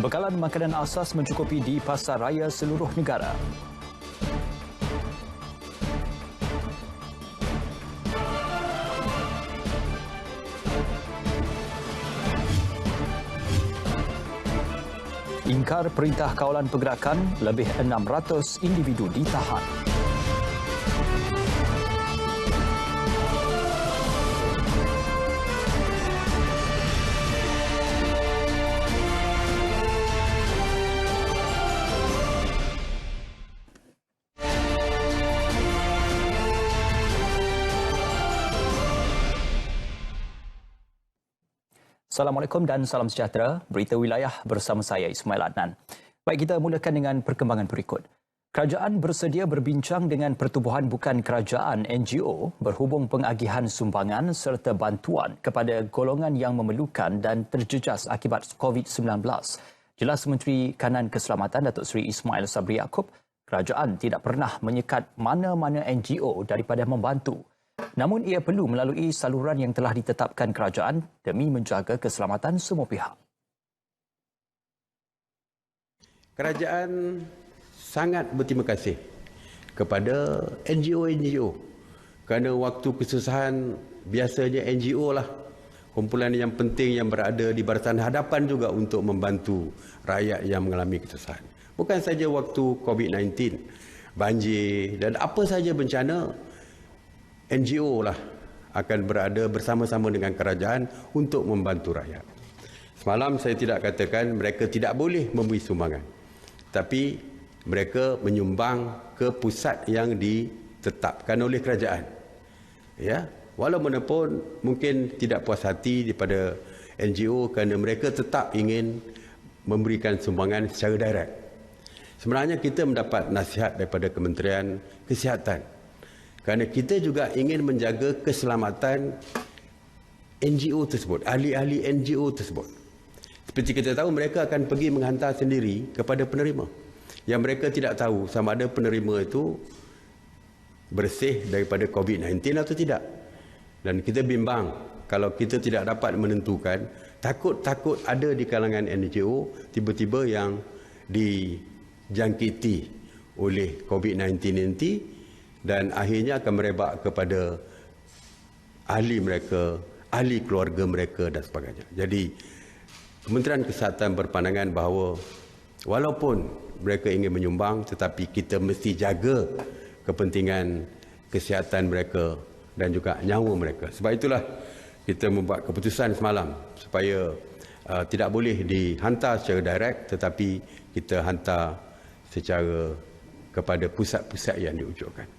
Bekalan makanan asas mencukupi di pasar raya seluruh negara. Ingkar perintah kawalan pergerakan, lebih 600 individu ditahan. Assalamualaikum dan salam sejahtera. Berita wilayah bersama saya Ismail Adnan. Baik, kita mulakan dengan perkembangan berikut. Kerajaan bersedia berbincang dengan pertubuhan bukan kerajaan NGO berhubung pengagihan sumbangan serta bantuan kepada golongan yang memerlukan dan terjejas akibat COVID-19. Jelas Menteri Kanan Keselamatan Datuk Seri Ismail Sabri Yaakob, kerajaan tidak pernah menyekat mana-mana NGO daripada membantu. Namun ia perlu melalui saluran yang telah ditetapkan kerajaan demi menjaga keselamatan semua pihak. Kerajaan sangat berterima kasih kepada NGO-NGO kerana waktu kesusahan biasanya NGO lah kumpulan yang penting yang berada di barisan hadapan juga untuk membantu rakyat yang mengalami kesusahan. Bukan saja waktu COVID-19, banjir dan apa saja bencana, NGO lah akan berada bersama-sama dengan kerajaan untuk membantu rakyat. Semalam saya tidak katakan mereka tidak boleh memberi sumbangan. Tapi mereka menyumbang ke pusat yang ditetapkan oleh kerajaan. Ya, walaupun mungkin tidak puas hati daripada NGO kerana mereka tetap ingin memberikan sumbangan secara direct. Sebenarnya kita mendapat nasihat daripada Kementerian Kesihatan kerana kita juga ingin menjaga keselamatan NGO tersebut, ahli-ahli NGO tersebut. Seperti kita tahu, mereka akan pergi menghantar sendiri kepada penerima. Yang mereka tidak tahu sama ada penerima itu bersih daripada COVID-19 atau tidak. Dan kita bimbang kalau kita tidak dapat menentukan, takut ada di kalangan NGO tiba-tiba yang dijangkiti oleh COVID-19 nanti dan akhirnya akan merebak kepada ahli mereka, ahli keluarga mereka dan sebagainya. Jadi Kementerian Kesihatan berpandangan bahawa walaupun mereka ingin menyumbang tetapi kita mesti jaga kepentingan kesihatan mereka dan juga nyawa mereka. Sebab itulah kita membuat keputusan semalam supaya tidak boleh dihantar secara direct tetapi kita hantar secara kepada pusat-pusat yang diucapkan.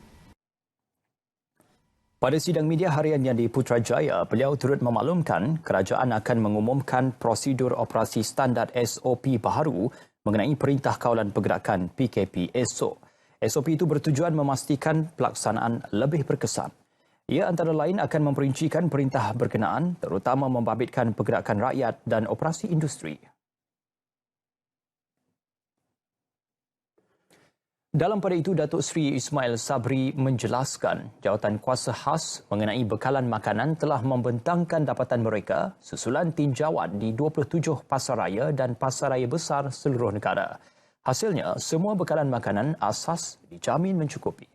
Pada sidang media harian yang di Putrajaya, beliau turut memaklumkan kerajaan akan mengumumkan prosedur operasi standard SOP baharu mengenai Perintah Kawalan Pergerakan PKP esok. SOP itu bertujuan memastikan pelaksanaan lebih berkesan. Ia antara lain akan memperincikan perintah berkenaan terutama membabitkan pergerakan rakyat dan operasi industri. Dalam pada itu, Datuk Seri Ismail Sabri menjelaskan jawatan kuasa khas mengenai bekalan makanan telah membentangkan dapatan mereka susulan tinjauan di 27 pasaraya dan pasaraya besar seluruh negara. Hasilnya, semua bekalan makanan asas dijamin mencukupi.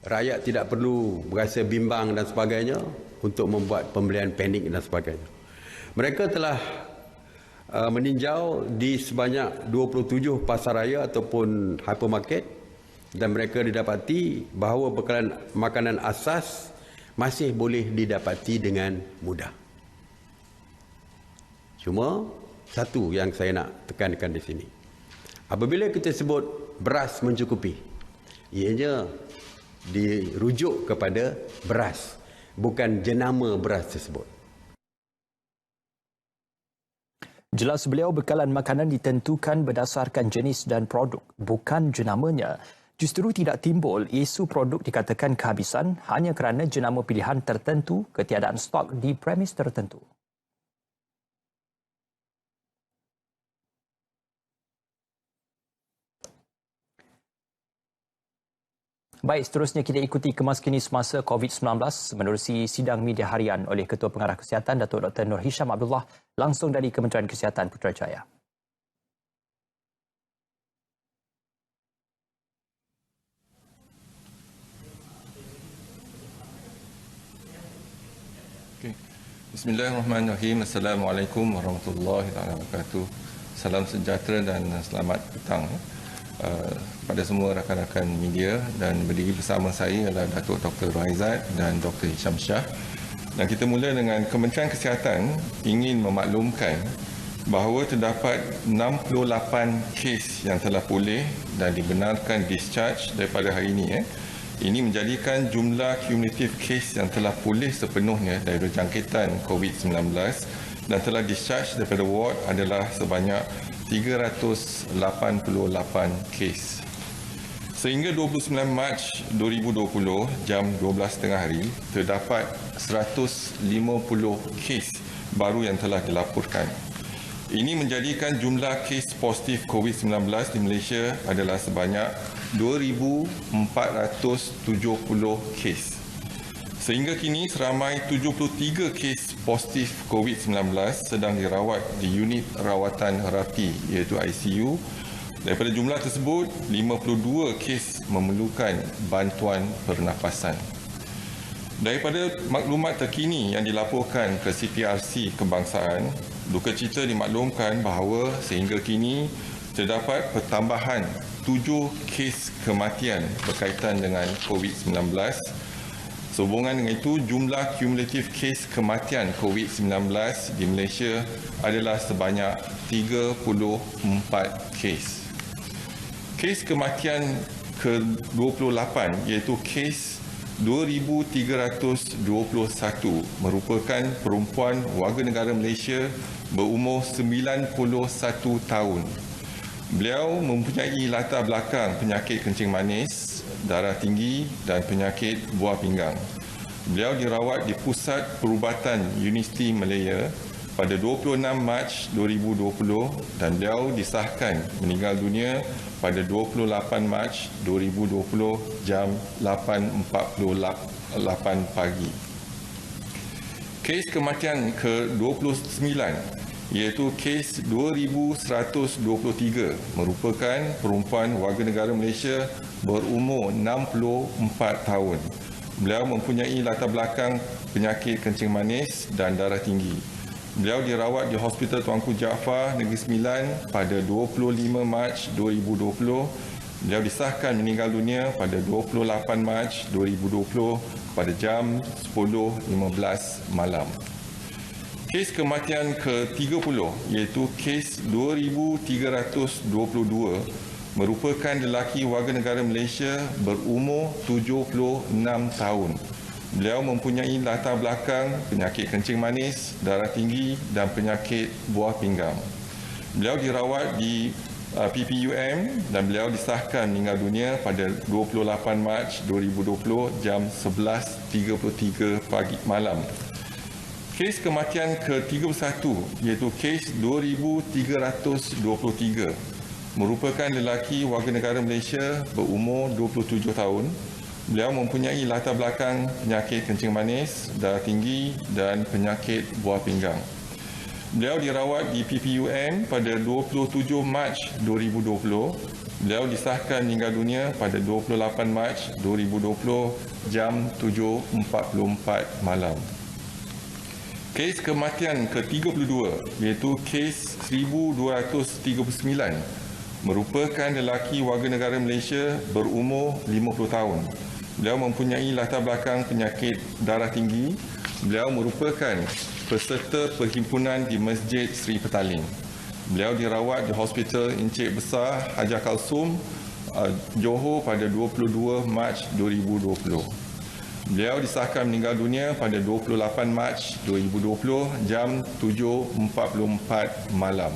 Rakyat tidak perlu berasa bimbang dan sebagainya untuk membuat pembelian panik dan sebagainya. Mereka telah meninjau di sebanyak 27 pasaraya ataupun hypermarket dan mereka didapati bahawa bekalan makanan asas masih boleh didapati dengan mudah. Cuma satu yang saya nak tekankan di sini. Apabila kita sebut beras mencukupi, ianya dirujuk kepada beras, bukan jenama beras tersebut. Jelas beliau, bekalan makanan ditentukan berdasarkan jenis dan produk, bukan jenamanya. Justru tidak timbul isu produk dikatakan kehabisan hanya kerana jenama pilihan tertentu, ketiadaan stok di premis tertentu. Baik, seterusnya kita ikuti kemas kini semasa COVID-19 menerusi sidang media harian oleh Ketua Pengarah Kesihatan Datuk Dr. Nur Hisham Abdullah langsung dari Kementerian Kesihatan Putrajaya. Bismillahirrahmanirrahim. Assalamualaikum warahmatullahi wabarakatuh. Salam sejahtera dan selamat petang pada semua rakan-rakan media, dan berdiri bersama saya adalah Datuk Dr. Raizat dan Dr. Hisham Shah. Dan kita mula dengan Kementerian Kesihatan ingin memaklumkan bahawa terdapat 68 kes yang telah pulih dan dibenarkan discharge daripada hari ini. Ini menjadikan jumlah kumulatif kes yang telah pulih sepenuhnya dari jangkitan COVID-19 dan telah discharge daripada ward adalah sebanyak 388 kes. Sehingga 29 Mac 2020 jam 12.30 hari, terdapat 150 kes baru yang telah dilaporkan. Ini menjadikan jumlah kes positif COVID-19 di Malaysia adalah sebanyak 2,470 kes. Sehingga kini seramai 73 kes positif COVID-19 sedang dirawat di unit rawatan rapi iaitu ICU. Daripada jumlah tersebut, 52 kes memerlukan bantuan pernafasan. Daripada maklumat terkini yang dilaporkan ke CPRC Kebangsaan, duka cita dimaklumkan bahawa sehingga kini terdapat pertambahan 7 kes kematian berkaitan dengan COVID-19. Sehubungan dengan itu, jumlah kumulatif kes kematian COVID-19 di Malaysia adalah sebanyak 34 kes. Kes kematian ke-28 iaitu kes 2,321 merupakan perempuan warga negara Malaysia berumur 91 tahun. Beliau mempunyai latar belakang penyakit kencing manis, darah tinggi dan penyakit buah pinggang. Beliau dirawat di Pusat Perubatan Universiti Malaya pada 26 Mac 2020 dan beliau disahkan meninggal dunia pada 28 Mac 2020 jam 8.48 pagi. Kes kematian ke-29 iaitu kes 2,123 merupakan perempuan warga negara Malaysia berumur 64 tahun. Beliau mempunyai latar belakang penyakit kencing manis dan darah tinggi. Beliau dirawat di Hospital Tuanku Jaafar Negeri Sembilan pada 25 Mac 2020. Beliau disahkan meninggal dunia pada 28 Mac 2020 pada jam 10.15 malam. Kes kematian ke-30 iaitu kes 2,322 merupakan lelaki warga negara Malaysia berumur 76 tahun. Beliau mempunyai latar belakang penyakit kencing manis, darah tinggi dan penyakit buah pinggang. Beliau dirawat di PPUM dan beliau disahkan meninggal dunia pada 28 Mac 2020 jam 11.33 pagi malam. Kes kematian ke-31 iaitu kes 2,323 merupakan lelaki warga negara Malaysia berumur 27 tahun. Beliau mempunyai latar belakang penyakit kencing manis, darah tinggi dan penyakit buah pinggang. Beliau dirawat di PPUM pada 27 Mac 2020. Beliau disahkan meninggal dunia pada 28 Mac 2020 jam 7.44 malam. Kes kematian ke-32 iaitu kes 1,239 merupakan lelaki warga negara Malaysia berumur 50 tahun. Beliau mempunyai latar belakang penyakit darah tinggi. Beliau merupakan peserta perhimpunan di Masjid Seri Petaling. Beliau dirawat di Hospital Encik Besar Hajar Kalsum, Johor pada 22 Mac 2020. Beliau disahkan meninggal dunia pada 28 Mac 2020 jam 7.44 malam.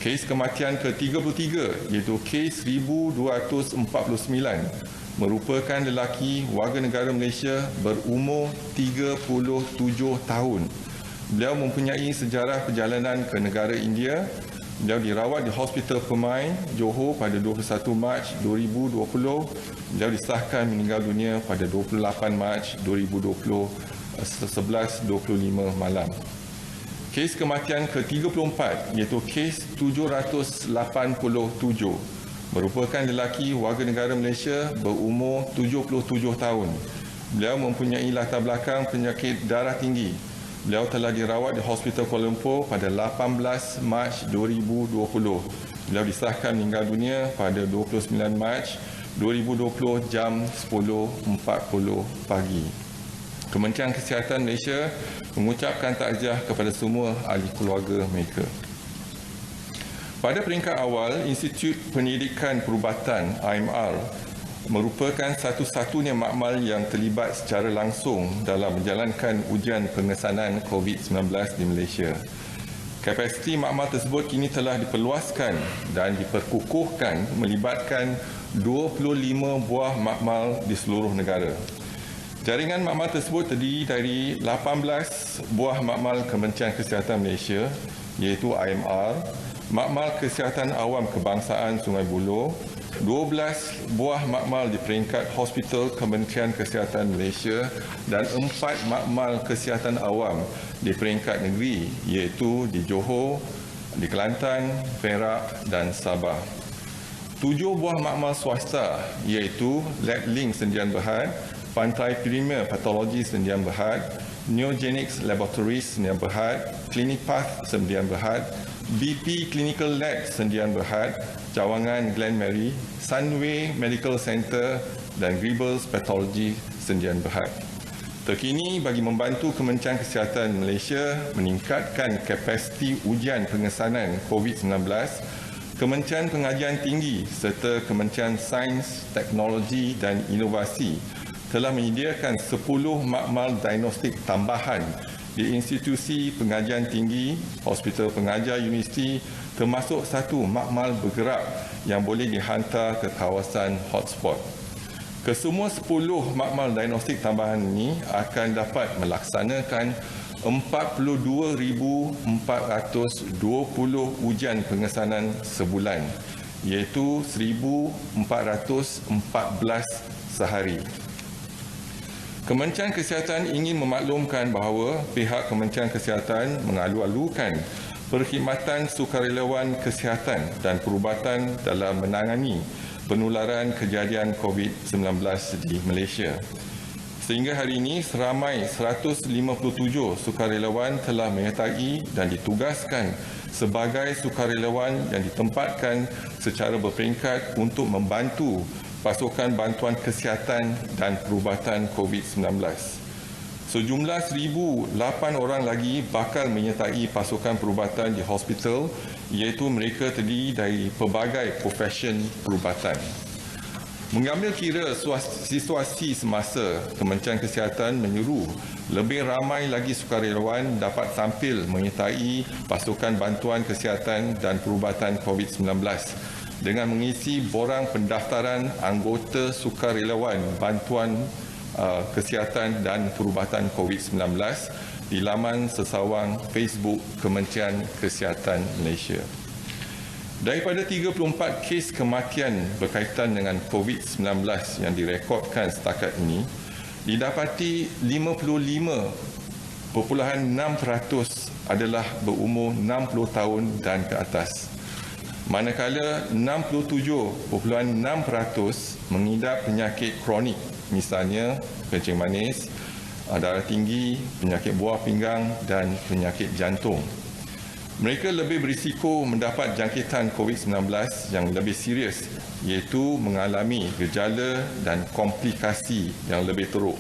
Kes kematian ke-33 iaitu kes 1,249 merupakan lelaki warga negara Malaysia berumur 37 tahun. Beliau mempunyai sejarah perjalanan ke negara India. Beliau dirawat di Hospital Pemain, Johor pada 21 Mac 2020. Beliau disahkan meninggal dunia pada 28 Mac 2020, 11.25 malam. Kes kematian ke-34 iaitu kes 787 merupakan lelaki warga negara Malaysia berumur 77 tahun. Beliau mempunyai latar belakang penyakit darah tinggi. Beliau telah dirawat di Hospital Kuala Lumpur pada 18 Mac 2020. Beliau disahkan meninggal dunia pada 29 Mac 2020 jam 10.40 pagi. Kementerian Kesihatan Malaysia mengucapkan takziah kepada semua ahli keluarga mereka. Pada peringkat awal, Institut Pendidikan Perubatan IMR merupakan satu-satunya makmal yang terlibat secara langsung dalam menjalankan ujian pengesanan COVID-19 di Malaysia. Kapasiti makmal tersebut kini telah diperluaskan dan diperkukuhkan melibatkan 25 buah makmal di seluruh negara. Jaringan makmal tersebut terdiri dari 18 buah makmal Kementerian Kesihatan Malaysia iaitu IMR, Makmal Kesihatan Awam Kebangsaan Sungai Buloh, 12 buah makmal di peringkat Hospital Kementerian Kesihatan Malaysia dan 4 makmal kesihatan awam di peringkat negeri iaitu di Johor, di Kelantan, Perak dan Sabah. 7 buah makmal swasta iaitu Lab Link Sdn Bhd, Pantai Premier Patologi Sdn Bhd, Neogenics Laboratories Sdn Bhd, Clinic Path Sdn Bhd, BP Clinical Lab Sdn Bhd, Cawangan Glen Mary, Sunway Medical Center dan Gribbles Pathology Sdn Bhd. Terkini bagi membantu Kementerian Kesihatan Malaysia meningkatkan kapasiti ujian pengesanan COVID-19, Kementerian Pengajian Tinggi serta Kementerian Sains, Teknologi dan Inovasi telah menyediakan 10 makmal diagnostik tambahan di institusi pengajian tinggi, hospital pengajar universiti, termasuk 1 makmal bergerak yang boleh dihantar ke kawasan hotspot. Kesemua 10 makmal diagnostik tambahan ini akan dapat melaksanakan 42,420 ujian pengesanan sebulan, iaitu 1,414 sehari. Kementerian Kesihatan ingin memaklumkan bahawa pihak Kementerian Kesihatan mengalu-alukan perkhidmatan sukarelawan kesihatan dan perubatan dalam menangani penularan kejadian COVID-19 di Malaysia. Sehingga hari ini, seramai 157 sukarelawan telah menyertai dan ditugaskan sebagai sukarelawan yang ditempatkan secara berperingkat untuk membantu pasukan bantuan kesihatan dan perubatan COVID-19. Sejumlah 1,008 orang lagi bakal menyertai pasukan perubatan di hospital, iaitu mereka terdiri dari pelbagai profesion perubatan. Mengambil kira situasi semasa, Kementerian Kesihatan menyeru lebih ramai lagi sukarelawan dapat tampil menyertai pasukan bantuan kesihatan dan perubatan COVID-19 dengan mengisi borang pendaftaran anggota sukarelawan bantuan kesihatan dan perubatan COVID-19 di laman sesawang Facebook Kementerian Kesihatan Malaysia. Daripada 34 kes kematian berkaitan dengan COVID-19 yang direkodkan setakat ini, didapati 55.6% adalah berumur 60 tahun dan ke atas. Manakala 67.6% mengidap penyakit kronik, misalnya kencing manis, darah tinggi, penyakit buah pinggang dan penyakit jantung. Mereka lebih berisiko mendapat jangkitan COVID-19 yang lebih serius, iaitu mengalami gejala dan komplikasi yang lebih teruk.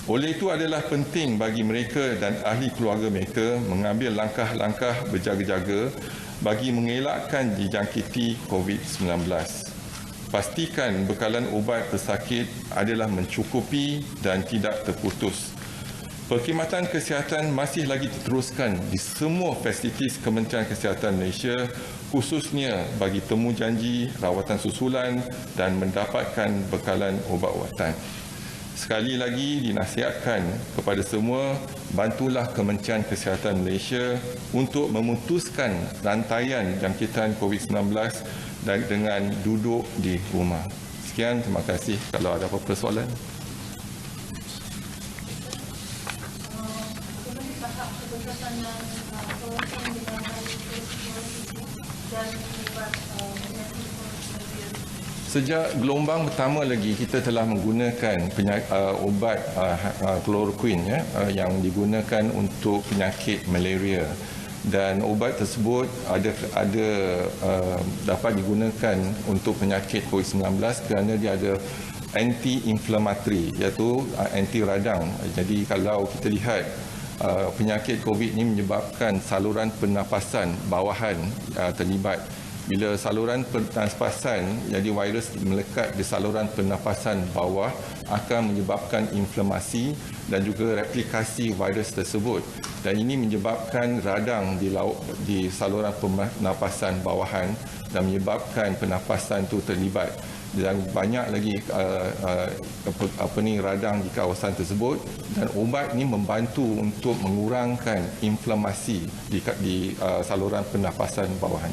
Oleh itu adalah penting bagi mereka dan ahli keluarga mereka mengambil langkah-langkah berjaga-jaga bagi mengelakkan dijangkiti COVID-19. Pastikan bekalan ubat pesakit adalah mencukupi dan tidak terputus. Perkhidmatan kesihatan masih lagi diteruskan di semua fasilitis Kementerian Kesihatan Malaysia, khususnya bagi temu janji, rawatan susulan dan mendapatkan bekalan ubat-ubatan. Sekali lagi dinasihatkan kepada semua, bantulah Kementerian Kesihatan Malaysia untuk memutuskan rantaian jangkitan COVID-19 dan dengan duduk di rumah. Sekian, terima kasih. Kalau ada apa-apa soalan. Sejak gelombang pertama lagi kita telah menggunakan ubat chloroquine yang digunakan untuk penyakit malaria, dan ubat tersebut dapat digunakan untuk penyakit COVID-19 kerana dia ada anti-inflammatory, iaitu anti radang. Jadi kalau kita lihat penyakit COVID ini menyebabkan saluran pernafasan bawahan terlibat. Bila saluran pernafasan, jadi virus melekat di saluran pernafasan bawah akan menyebabkan inflamasi dan juga replikasi virus tersebut. Dan ini menyebabkan radang di saluran pernafasan bawahan dan menyebabkan pernafasan itu terlibat. Dan banyak lagi radang di kawasan tersebut, dan ubat ini membantu untuk mengurangkan inflamasi di saluran pernafasan bawahan.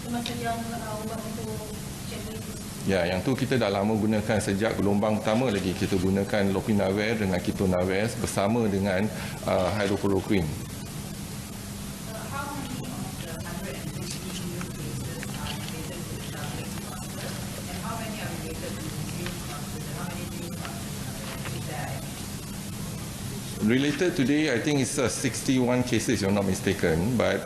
Masa yang ubat untuk ya, yang tu kita dah lama gunakan sejak gelombang pertama lagi. Kita gunakan lopinavir dengan kitonavir bersama dengan hydrochloroquine. Related today, I think it's 61 cases, if I'm not mistaken, but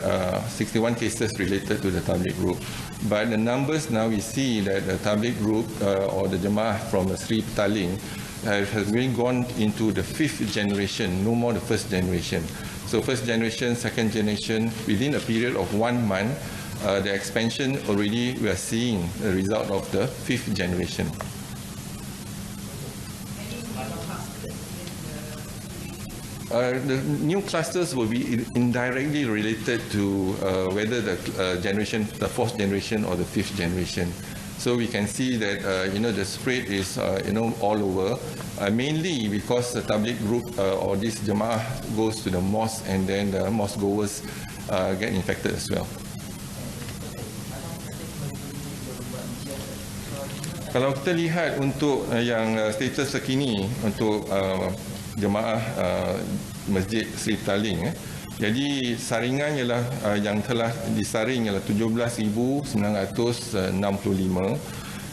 61 cases related to the Tabligh group. But the numbers now we see that the Tabligh group or the Jemaah from Sri Petaling has really gone into the 5th generation, no more the 1st generation. So 1st generation, 2nd generation, within a period of 1 month, the expansion already we are seeing the result of the 5th generation. The new clusters will be indirectly related to whether the 4th generation or the 5th generation. So we can see that the spread is all over, mainly because the Tabligh group or this Jemaah goes to the mosque, and then the mosque goers get infected as well. Kalau kita lihat untuk yang status terkini untuk Jemaah Masjid Sri Petaling, jadi saringan ialah yang telah disaring ialah 17,965,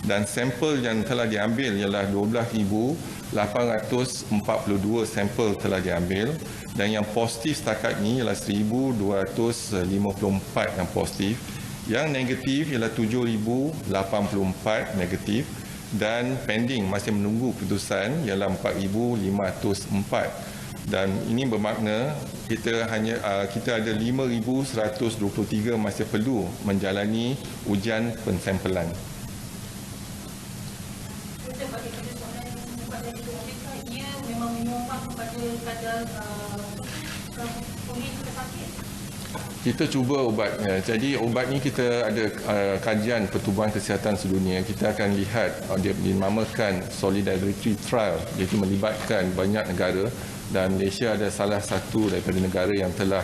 dan sampel yang telah diambil ialah 12,842 sampel telah diambil, dan yang positif setakat ini ialah 1,254 yang positif. Yang negatif ialah 7,084 negatif, dan pending masih menunggu keputusan ialah 4,504, dan ini bermakna kita ada 5,123 masih perlu menjalani ujian pensampelan. ia memang menyumbang kepada kadar kulit pesakit. Kita cuba ubatnya. Jadi ubat ni kita ada kajian Pertubuhan Kesihatan Sedunia. Kita akan lihat dia dinamakan Solidarity Trial, iaitu melibatkan banyak negara, dan Malaysia ada salah satu daripada negara yang telah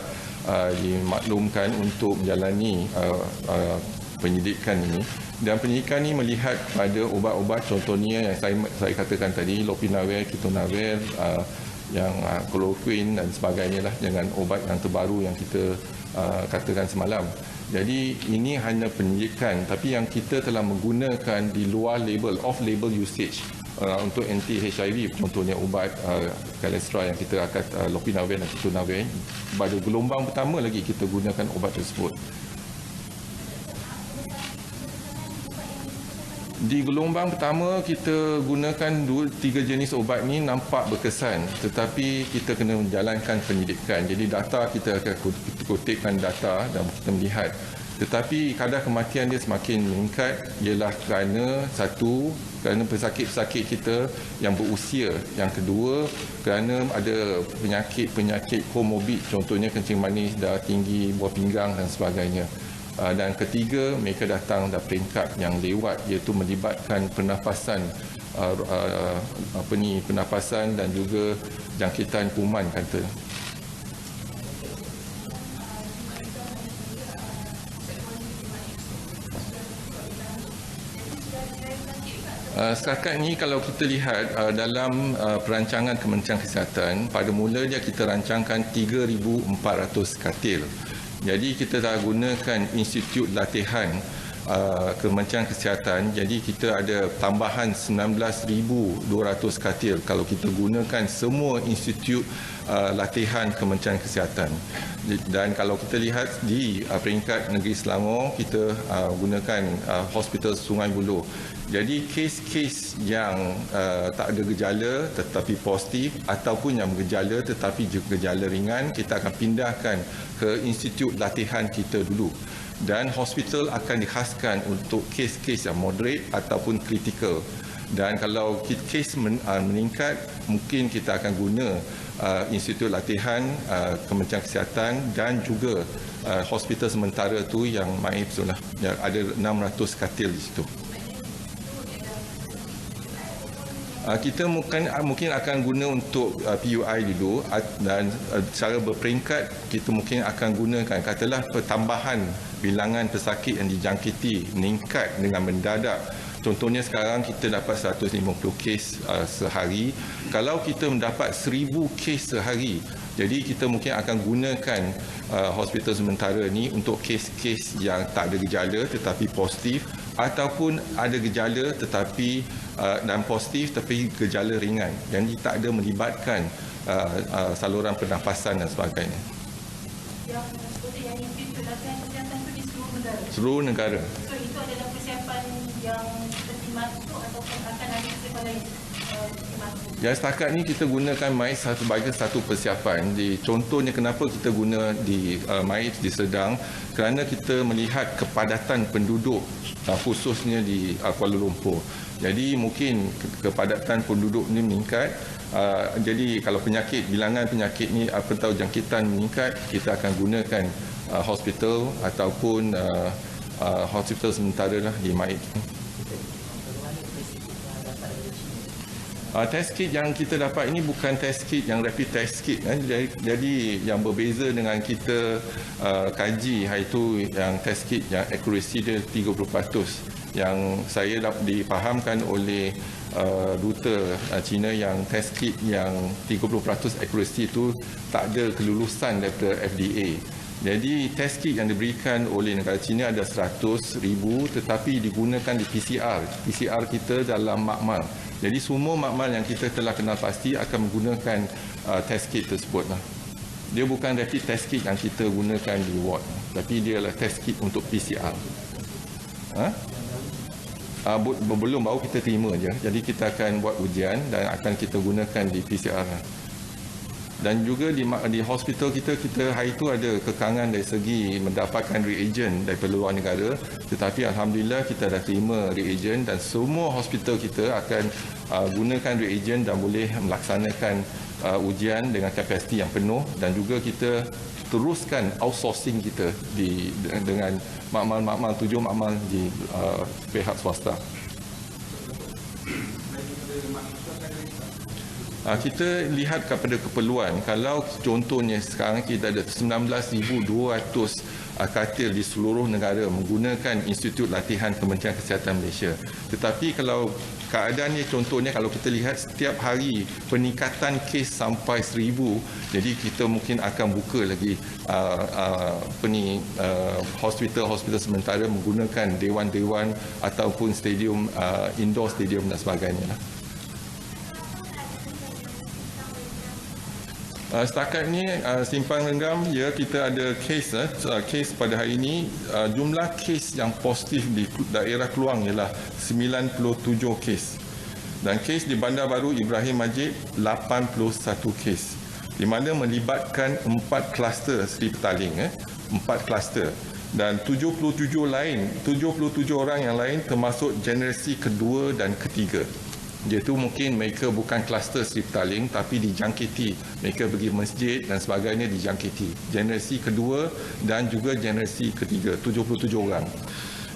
dimaklumkan untuk menjalani penyidikan ini. Dan penyidikan ini melihat pada ubat-ubat, contohnya yang saya katakan tadi, lopinavir, kitonavir, yang chloroquine dan sebagainya lah, dengan obat yang terbaru yang kita katakan semalam. Jadi ini hanya penyidikan, tapi yang kita telah menggunakan di luar label, off label usage untuk anti HIV, contohnya ubat cholesterol yang kita akan lopinavir dan kitonavir. Pada gelombang pertama lagi kita gunakan ubat tersebut. Di gelombang pertama kita gunakan 2-3 jenis ubat ni nampak berkesan, tetapi kita kena menjalankan penyidikan. Jadi data kita akan kutipkan data dan kita melihat. Tetapi kadar kematian dia semakin meningkat ialah kerana kerana pesakit-pesakit kita yang berusia. Yang kedua, kerana ada penyakit komorbid, contohnya kencing manis, darah tinggi, buah pinggang dan sebagainya. Dan ketiga, mereka datang dari peringkat yang lewat, iaitu melibatkan pernafasan pernafasan dan juga jangkitan kuman kata. Setakat ini kalau kita lihat dalam perancangan Kementerian Kesihatan, pada mulanya kita rancangkan 3,400 katil. Jadi kita dah gunakan institut latihan Kementerian Kesihatan, jadi kita ada tambahan 19,200 katil kalau kita gunakan semua institut latihan Kementerian Kesihatan. Dan kalau kita lihat di peringkat negeri Selangor, kita gunakan Hospital Sungai Buloh. Jadi kes-kes yang tak ada gejala tetapi positif ataupun yang bergejala tetapi gejala ringan, kita akan pindahkan ke institut latihan kita dulu. Dan hospital akan dikhaskan untuk kes-kes yang moderate ataupun kritikal. Dan kalau kes meningkat, mungkin kita akan guna institut latihan Kementerian Kesihatan dan juga hospital sementara tu yang MAIF tu lah, yang ada 600 katil di situ. Kita mungkin akan guna untuk PUI dulu dan secara berperingkat kita mungkin akan gunakan katalah pertambahan bilangan pesakit yang dijangkiti meningkat dengan mendadak. Contohnya sekarang kita dapat 150 kes sehari. Kalau kita mendapat 1,000 kes sehari, jadi kita mungkin akan gunakan hospital sementara ni untuk kes-kes yang tak ada gejala tetapi positif ataupun ada gejala tetapi dan positif tapi gejala ringan. Jadi tak ada melibatkan saluran pernafasan dan sebagainya. Yang seperti yang institut latihan kesihatan itu di seluruh negara. Seluruh negara. So itu adalah persiapan yang seperti masuk ataupun akan ada persiapan lain seperti masuk. Ya, setakat ni kita gunakan MAIF sebagai satu persiapan. Contohnya kenapa kita guna di MAIF di Sedang, kerana kita melihat kepadatan penduduk khususnya di Kuala Lumpur. Jadi mungkin kepadatan penduduk ni meningkat. Jadi kalau bilangan penyakit ni atau jangkitan meningkat, kita akan gunakan hospital ataupun hospital sementara lah di MAIF. Test kit yang kita dapat ini bukan test kit yang rapid test kit. Jadi yang berbeza dengan kita kaji, iaitu yang test kit yang accuracy dia 30%. Yang saya dipahamkan oleh duta China yang test kit yang 30% accuracy itu tak ada kelulusan daripada FDA. Jadi test kit yang diberikan oleh negara China ada 100,000 tetapi digunakan di PCR. PCR kita dalam makmal. Jadi semua makmal yang kita telah kenal pasti akan menggunakan test kit tersebut. Dia bukan rapid test kit yang kita gunakan di ward, tapi dia adalah test kit untuk PCR. Belum, baru kita terima je. Jadi kita akan buat ujian dan akan kita gunakan di PCR. Dan juga di hospital kita hari itu ada kekangan dari segi mendapatkan reagent daripada luar negara, tetapi alhamdulillah kita dah terima reagent dan semua hospital kita akan gunakan reagent dan boleh melaksanakan ujian dengan kapasiti yang penuh. Dan juga kita teruskan outsourcing kita dengan makmal-makmal 7 makmal di pihak swasta. Kita lihat kepada keperluan. Kalau contohnya sekarang kita ada 19,200 katil di seluruh negara menggunakan Institut Latihan Kementerian Kesihatan Malaysia. Tetapi kalau keadaannya contohnya kalau kita lihat setiap hari peningkatan kes sampai 1,000, jadi kita mungkin akan buka lagi hospital sementara menggunakan dewan-dewan ataupun stadium, indoor stadium dan sebagainya. Setakat ni Simpang Renggam, ya, kita ada kes pada hari ini. Jumlah kes yang positif di daerah Keluang ialah 97 kes. Dan kes di Bandar Baru Ibrahim Majid 81 kes. Di mana melibatkan 4 kluster Seri Petaling, 4 kluster. Dan 77 orang yang lain termasuk generasi kedua dan ketiga. Iaitu mungkin mereka bukan kluster Seri Petaling tapi dijangkiti. Mereka pergi masjid dan sebagainya dijangkiti. Generasi kedua dan juga generasi ketiga, 77 orang.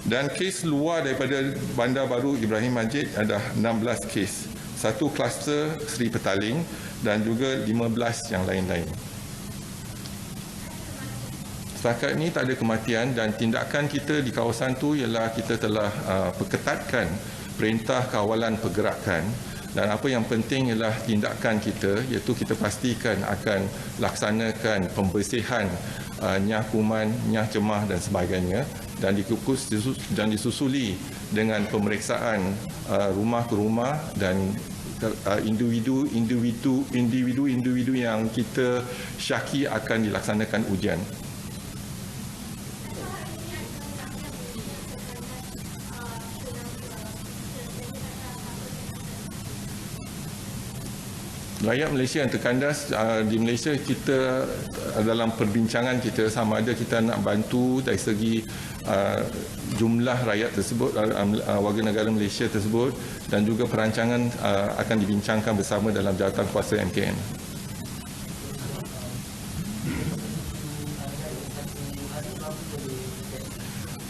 Dan kes luar daripada Bandar Baru Ibrahim Majid ada 16 kes. Satu kluster Seri Petaling dan juga 15 yang lain-lain. Setakat ini tak ada kematian dan tindakan kita di kawasan tu ialah kita telah perketatkan perintah kawalan pergerakan dan apa yang penting ialah tindakan kita iaitu kita pastikan akan laksanakan pembersihan nyah kuman, nyah cemah dan sebagainya dan disusuli dengan pemeriksaan rumah ke rumah dan individu yang kita syaki akan dilaksanakan ujian. Rakyat Malaysia yang terkandas di Malaysia, kita dalam perbincangan kita sama ada kita nak bantu dari segi jumlah rakyat tersebut, warga negara Malaysia tersebut dan juga perancangan akan dibincangkan bersama dalam jawatankuasa MKN.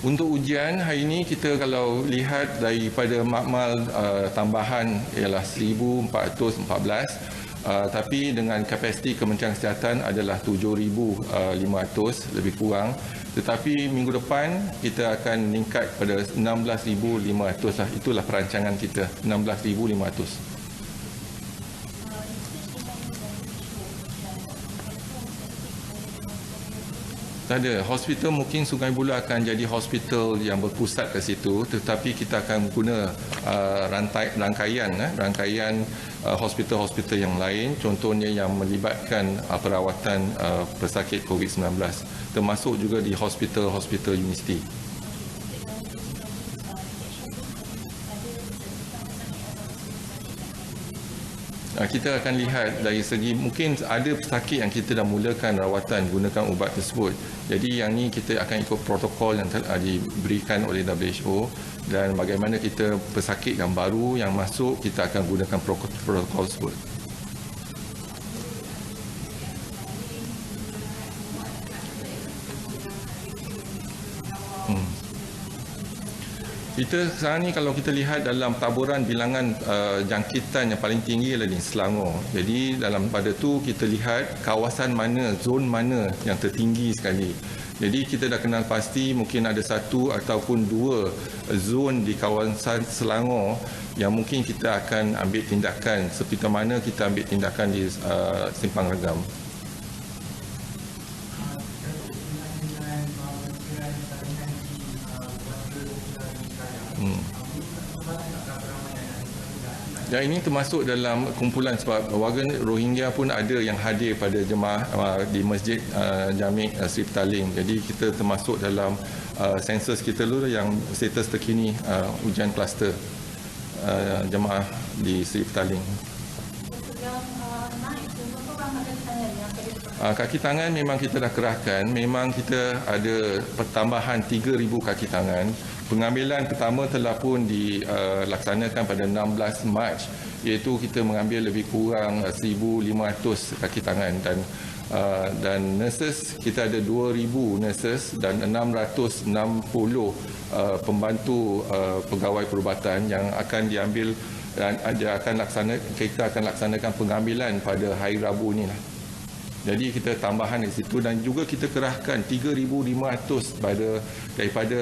Untuk ujian hari ini kita kalau lihat daripada makmal tambahan ialah 1,414 tapi dengan kapasiti Kementerian Kesihatan adalah 7,500 lebih kurang. Tetapi minggu depan kita akan meningkat pada 16,500 lah. Itulah perancangan kita, 16,500. Tak ada. Hospital mungkin Sungai Buloh akan jadi hospital yang berpusat ke situ, tetapi kita akan guna rangkaian hospital-hospital yang lain, contohnya yang melibatkan perawatan pesakit COVID-19, termasuk juga di hospital-hospital universiti. Kita akan lihat dari segi mungkin ada pesakit yang kita dah mulakan rawatan gunakan ubat tersebut. Jadi yang ni kita akan ikut protokol yang diberikan oleh WHO dan bagaimana kita pesakit yang baru yang masuk kita akan gunakan protokol tersebut. Kita sekarang ni kalau kita lihat dalam taburan bilangan jangkitan yang paling tinggi adalah di Selangor. Jadi dalam pada tu kita lihat kawasan mana, zon mana yang tertinggi sekali. Jadi kita dah kenal pasti mungkin ada satu ataupun dua zon di kawasan Selangor yang mungkin kita akan ambil tindakan seperti mana kita ambil tindakan di Simpang Ragam. Dan ini termasuk dalam kumpulan sebab warga Rohingya pun ada yang hadir pada jemaah di Masjid Jami' Seri Petaling. Jadi kita termasuk dalam sensus kita dulu yang status terkini ujian kluster jemaah di Seri Petaling. Kaki tangan memang kita dah kerahkan. Memang kita ada pertambahan 3,000 kaki tangan. Pengambilan pertama telah pun dilaksanakan pada 16 Mac, iaitu kita mengambil lebih kurang 1,500 kaki tangan dan nurses kita ada 2,000 nurses dan 660 pembantu pegawai perubatan yang akan diambil dan kita akan laksanakan pengambilan pada hari Rabu ni lah. Jadi kita tambahan di situ dan juga kita kerahkan 3,500 daripada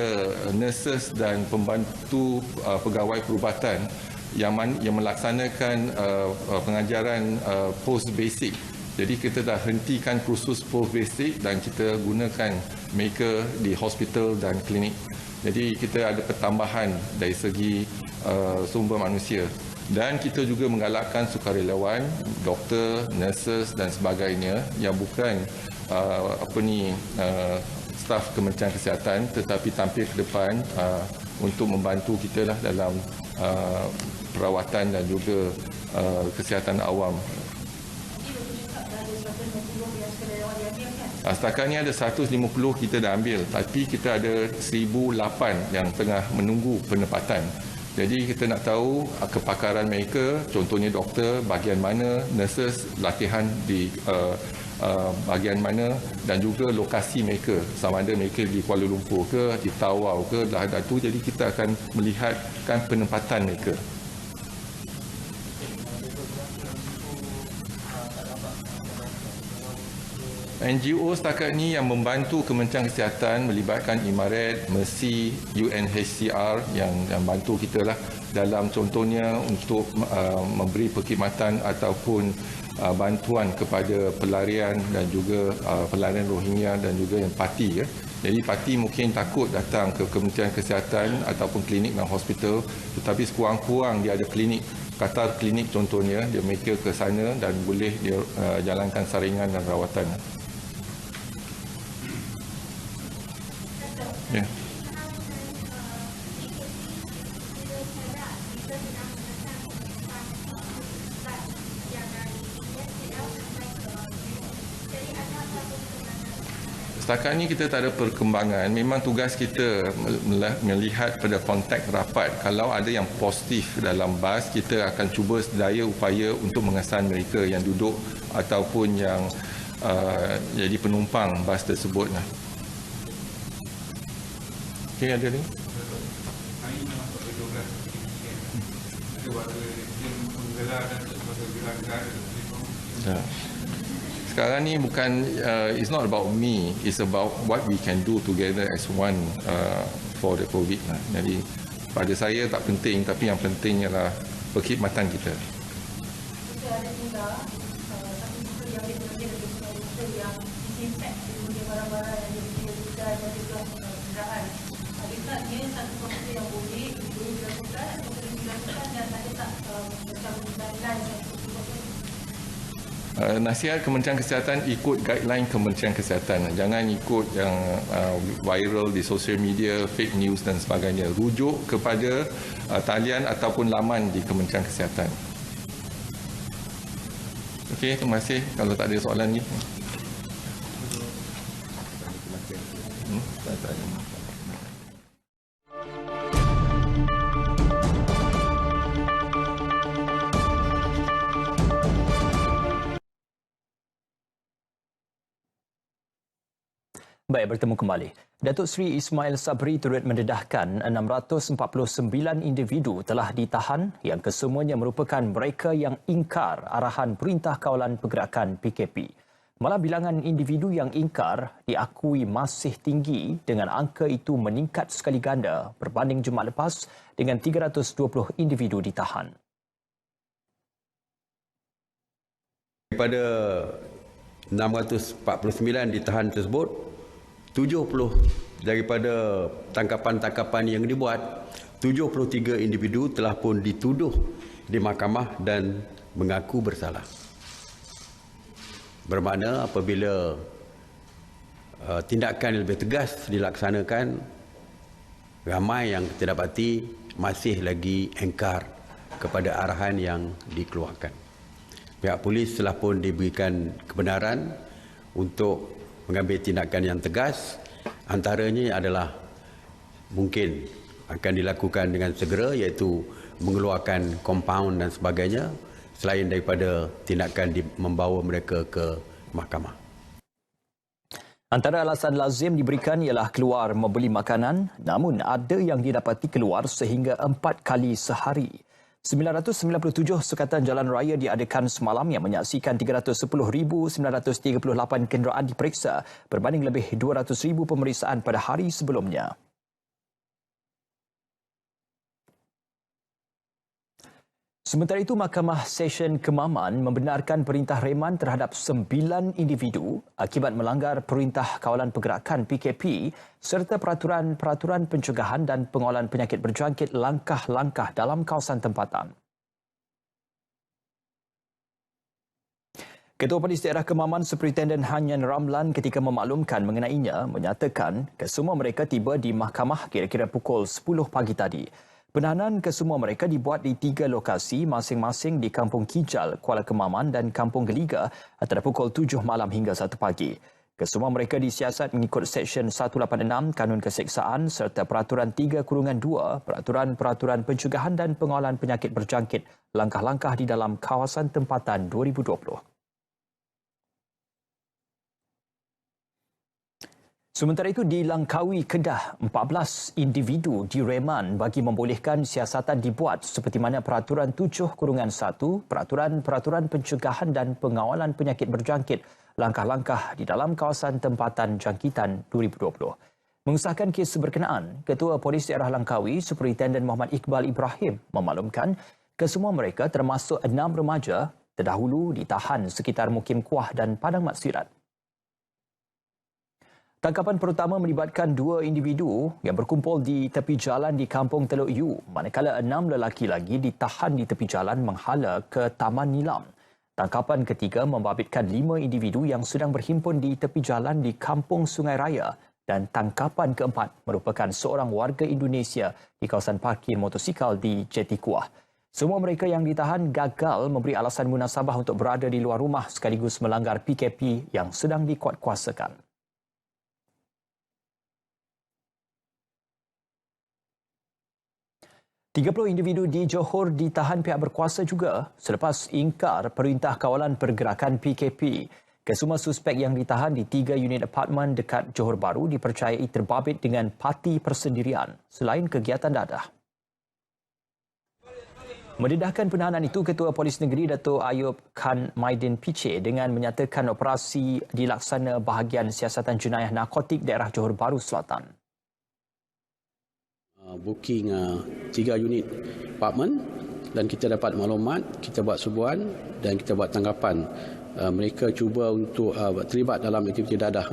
nurses dan pembantu pegawai perubatan yang melaksanakan pengajaran post basic. Jadi kita dah hentikan kursus post basic dan kita gunakan mereka di hospital dan klinik. Jadi kita ada pertambahan dari segi sumber manusia. Dan kita juga menggalakkan sukarelawan, doktor, nurses dan sebagainya yang bukan staf Kementerian Kesihatan tetapi tampil ke depan untuk membantu kita lah dalam perawatan dan juga kesihatan awam. Setakat ni ada 150 kita dah ambil, tapi kita ada 1,008 yang tengah menunggu penempatan. Jadi kita nak tahu kepakaran mereka, contohnya doktor, bahagian mana, nurses, latihan di bahagian mana dan juga lokasi mereka. Sama ada mereka di Kuala Lumpur ke, di Tawau ke, dah ada tu. Jadi kita akan melihatkan penempatan mereka. NGO setakat ni yang membantu Kementerian Kesihatan melibatkan Imaret, Mercy, UNHCR yang bantu kita lah dalam contohnya untuk memberi perkhidmatan ataupun bantuan kepada pelarian dan juga pelarian Rohingya dan juga yang parti. Jadi parti mungkin takut datang ke Kementerian Kesihatan ataupun klinik dan hospital, tetapi sekurang-kurang dia ada klinik, Qatar klinik contohnya, dia mereka ke sana dan boleh dia jalankan saringan dan rawatan. Ya. Setakat ni kita tak ada perkembangan. Memang tugas kita melihat pada kontak rapat. Kalau ada yang positif dalam bas, kita akan cuba sedaya upaya untuk mengesan mereka yang duduk ataupun yang jadi penumpang bas tersebut. Okey, ada ni? Ya. Sekarang ni bukan, it's not about me, it's about what we can do together as one for the COVID. Jadi pada saya tak penting, tapi yang penting ialah perkhidmatan kita. Kita ada juga satu buku yang dia bekerja dengan kita yang disinfect dengan barang-barang yang dia dan juga kenderaan. Adakah dia satu komputer yang boleh dilakukan atau boleh dilakukan dan ada tak macam guideline yang Nasihat Kementerian Kesihatan ikut guideline Kementerian Kesihatan. Jangan ikut yang viral di sosial media, fake news dan sebagainya. Rujuk kepada talian ataupun laman di Kementerian Kesihatan. Okey, terima kasih. Kalau tak ada soalan ni. Baik, bertemu kembali. Datuk Seri Ismail Sabri turut mendedahkan 649 individu telah ditahan yang kesemuanya merupakan mereka yang ingkar arahan Perintah Kawalan Pergerakan PKP. Malah bilangan individu yang ingkar diakui masih tinggi dengan angka itu meningkat sekali ganda berbanding Jumaat lepas dengan 320 individu ditahan. Daripada 649 ditahan tersebut, 70 daripada tangkapan-tangkapan yang dibuat, 73 individu telah pun dituduh di mahkamah dan mengaku bersalah. Bermakna apabila tindakan yang lebih tegas dilaksanakan, ramai yang kita dapati masih lagi engkar kepada arahan yang dikeluarkan. Pihak polis telah pun diberikan kebenaran untuk mengambil tindakan yang tegas, antaranya adalah mungkin akan dilakukan dengan segera, iaitu mengeluarkan kompaun dan sebagainya, selain daripada tindakan membawa mereka ke mahkamah. Antara alasan lazim diberikan ialah keluar membeli makanan, namun ada yang didapati keluar sehingga 4 kali sehari. 997 sukatan jalan raya diadakan semalam yang menyaksikan 310,938 kenderaan diperiksa berbanding lebih 200,000 pemeriksaan pada hari sebelumnya. Sementara itu, Mahkamah Session Kemaman membenarkan perintah reman terhadap 9 individu akibat melanggar Perintah Kawalan Pergerakan PKP serta peraturan-peraturan pencegahan dan pengawalan penyakit berjangkit langkah-langkah dalam kawasan tempatan. Ketua Polis Daerah Kemaman Superintenden Hanyan Ramlan ketika memaklumkan mengenainya menyatakan kesemua mereka tiba di mahkamah kira-kira pukul 10 pagi tadi. Penahanan kesemua mereka dibuat di 3 lokasi masing-masing di Kampung Kijal, Kuala Kemaman dan Kampung Geliga antara pukul 7 malam hingga 1 pagi. Kesemua mereka disiasat mengikut Seksyen 186 Kanun Keseksaan serta Peraturan 3/2 Peraturan Pencegahan dan Pengawalan Penyakit Berjangkit langkah-langkah di dalam kawasan tempatan 2020. Sementara itu, di Langkawi, Kedah, 14 individu direman bagi membolehkan siasatan dibuat seperti mana Peraturan 7/1 Peraturan Pencegahan dan Pengawalan Penyakit Berjangkit langkah-langkah di dalam kawasan tempatan jangkitan 2020. Mengesahkan kes berkenaan, Ketua Polis Daerah Langkawi, Superintenden Muhammad Iqbal Ibrahim memaklumkan kesemua mereka termasuk 6 remaja terdahulu ditahan sekitar Mukim Kuah dan Padang Maksirat. Tangkapan pertama melibatkan 2 individu yang berkumpul di tepi jalan di Kampung Teluk Yu, manakala 6 lelaki lagi ditahan di tepi jalan menghala ke Taman Nilam. Tangkapan ketiga membabitkan 5 individu yang sedang berhimpun di tepi jalan di Kampung Sungai Raya dan tangkapan keempat merupakan seorang warga Indonesia di kawasan parkir motosikal di Jeti Kuah. Semua mereka yang ditahan gagal memberi alasan munasabah untuk berada di luar rumah sekaligus melanggar PKP yang sedang dikuatkuasakan. 30 individu di Johor ditahan pihak berkuasa juga selepas ingkar Perintah Kawalan Pergerakan PKP. Kesemua suspek yang ditahan di 3 unit apartmen dekat Johor Bahru dipercayai terbabit dengan parti persendirian selain kegiatan dadah. Mendedahkan penahanan itu, Ketua Polis Negeri Dato' Ayub Khan Maidin Piche dengan menyatakan operasi dilaksana bahagian siasatan jenayah narkotik daerah Johor Bahru Selatan. Booking 3 unit apartmen dan kita dapat maklumat, kita buat subuhan dan kita buat tanggapan. Mereka cuba untuk terlibat dalam aktiviti dadah.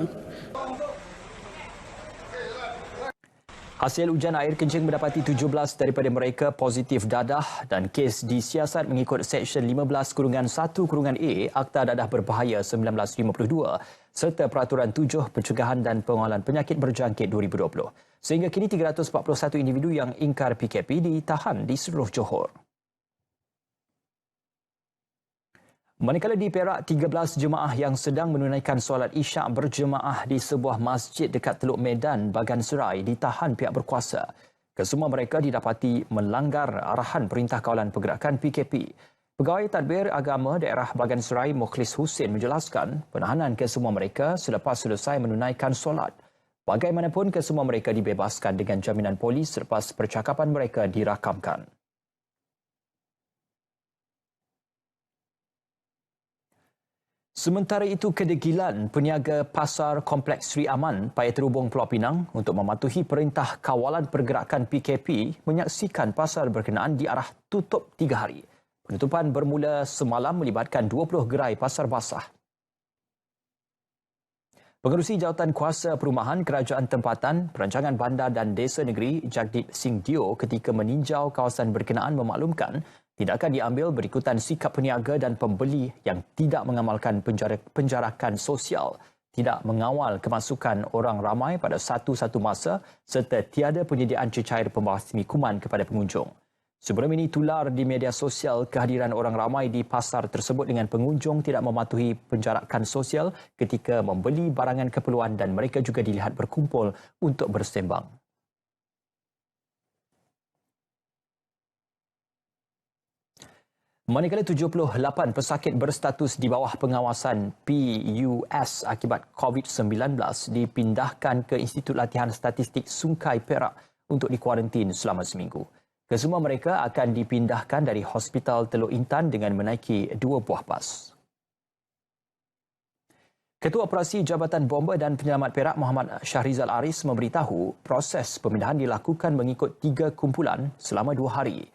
Hasil ujian air kencing mendapati 17 daripada mereka positif dadah dan kes disiasat mengikut Seksyen 15/1/A Akta Dadah Berbahaya 1952 serta Peraturan 7 Pencegahan dan Pengawalan Penyakit Berjangkit 2020. Sehingga kini 341 individu yang ingkar PKP ditahan di seluruh Johor. Manakala di Perak, 13 jemaah yang sedang menunaikan solat Isyak berjemaah di sebuah masjid dekat Teluk Medan, Bagan Serai ditahan pihak berkuasa. Kesemua mereka didapati melanggar arahan Perintah Kawalan Pergerakan PKP. Pegawai Tadbir Agama Daerah Bagan Serai Mukhlis Hussein menjelaskan penahanan kesemua mereka selepas selesai menunaikan solat. Bagaimanapun, kesemua mereka dibebaskan dengan jaminan polis selepas percakapan mereka dirakamkan. Sementara itu, kedegilan peniaga pasar Kompleks Sri Aman, Paya Terubong, Pulau Pinang untuk mematuhi Perintah Kawalan Pergerakan PKP menyaksikan pasar berkenaan diarah tutup 3 hari. Penutupan bermula semalam melibatkan 20 gerai pasar basah. Pengerusi Jawatan Kuasa Perumahan Kerajaan Tempatan, Perancangan Bandar dan Desa Negeri Jagdeep Singh Dio ketika meninjau kawasan berkenaan memaklumkan tindakan diambil berikutan sikap peniaga dan pembeli yang tidak mengamalkan penjarakan sosial, tidak mengawal kemasukan orang ramai pada satu-satu masa serta tiada penyediaan cecair pembasmi kuman kepada pengunjung. Sebelum ini tular di media sosial kehadiran orang ramai di pasar tersebut dengan pengunjung tidak mematuhi penjarakan sosial ketika membeli barangan keperluan dan mereka juga dilihat berkumpul untuk bersembang. Manakala 78 pesakit berstatus di bawah pengawasan PUS akibat COVID-19 dipindahkan ke Institut Latihan Statistik Sungai Perak untuk dikuarantin selama seminggu. Kesemua mereka akan dipindahkan dari Hospital Teluk Intan dengan menaiki 2 buah bas. Ketua Operasi Jabatan Bomba dan Penyelamat Perak Muhammad Syahrizal Aris memberitahu proses pemindahan dilakukan mengikut 3 kumpulan selama 2 hari.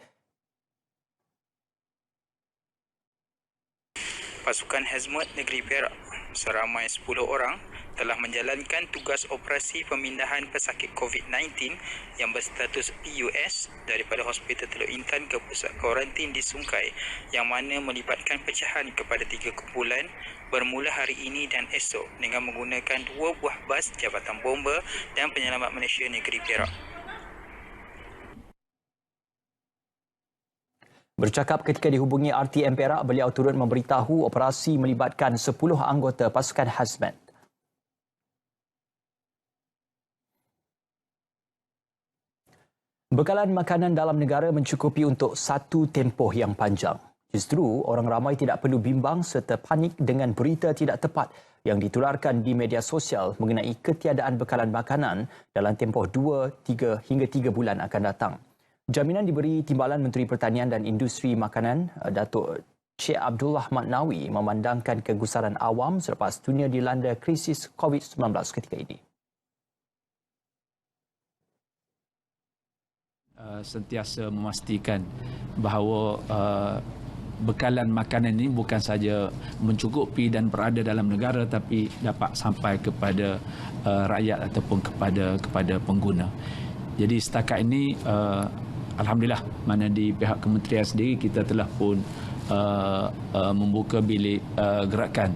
Pasukan Hazmat Negeri Perak seramai 10 orang telah menjalankan tugas operasi pemindahan pesakit COVID-19 yang berstatus PUS daripada Hospital Teluk Intan ke pusat kuarantin di Sungai yang mana melibatkan pecahan kepada 3 kumpulan bermula hari ini dan esok dengan menggunakan 2 buah bas Jabatan Bomba dan Penyelamat Malaysia Negeri Perak. Bercakap ketika dihubungi RTM Perak, beliau turut memberitahu operasi melibatkan 10 anggota pasukan hazmat. Bekalan makanan dalam negara mencukupi untuk satu tempoh yang panjang. Justru, orang ramai tidak perlu bimbang serta panik dengan berita tidak tepat yang ditularkan di media sosial mengenai ketiadaan bekalan makanan dalam tempoh 2 hingga 3 bulan akan datang. Jaminan diberi Timbalan Menteri Pertanian dan Industri Makanan, Datuk Cik Abdullah Maknawi memandangkan kegusaran awam selepas dunia dilanda krisis COVID-19 ketika ini. Sentiasa memastikan bahawa bekalan makanan ini bukan saja mencukupi dan berada dalam negara tapi dapat sampai kepada rakyat ataupun kepada pengguna. Jadi setakat ini alhamdulillah mana di pihak kementerian sendiri kita telah pun membuka bilik gerakan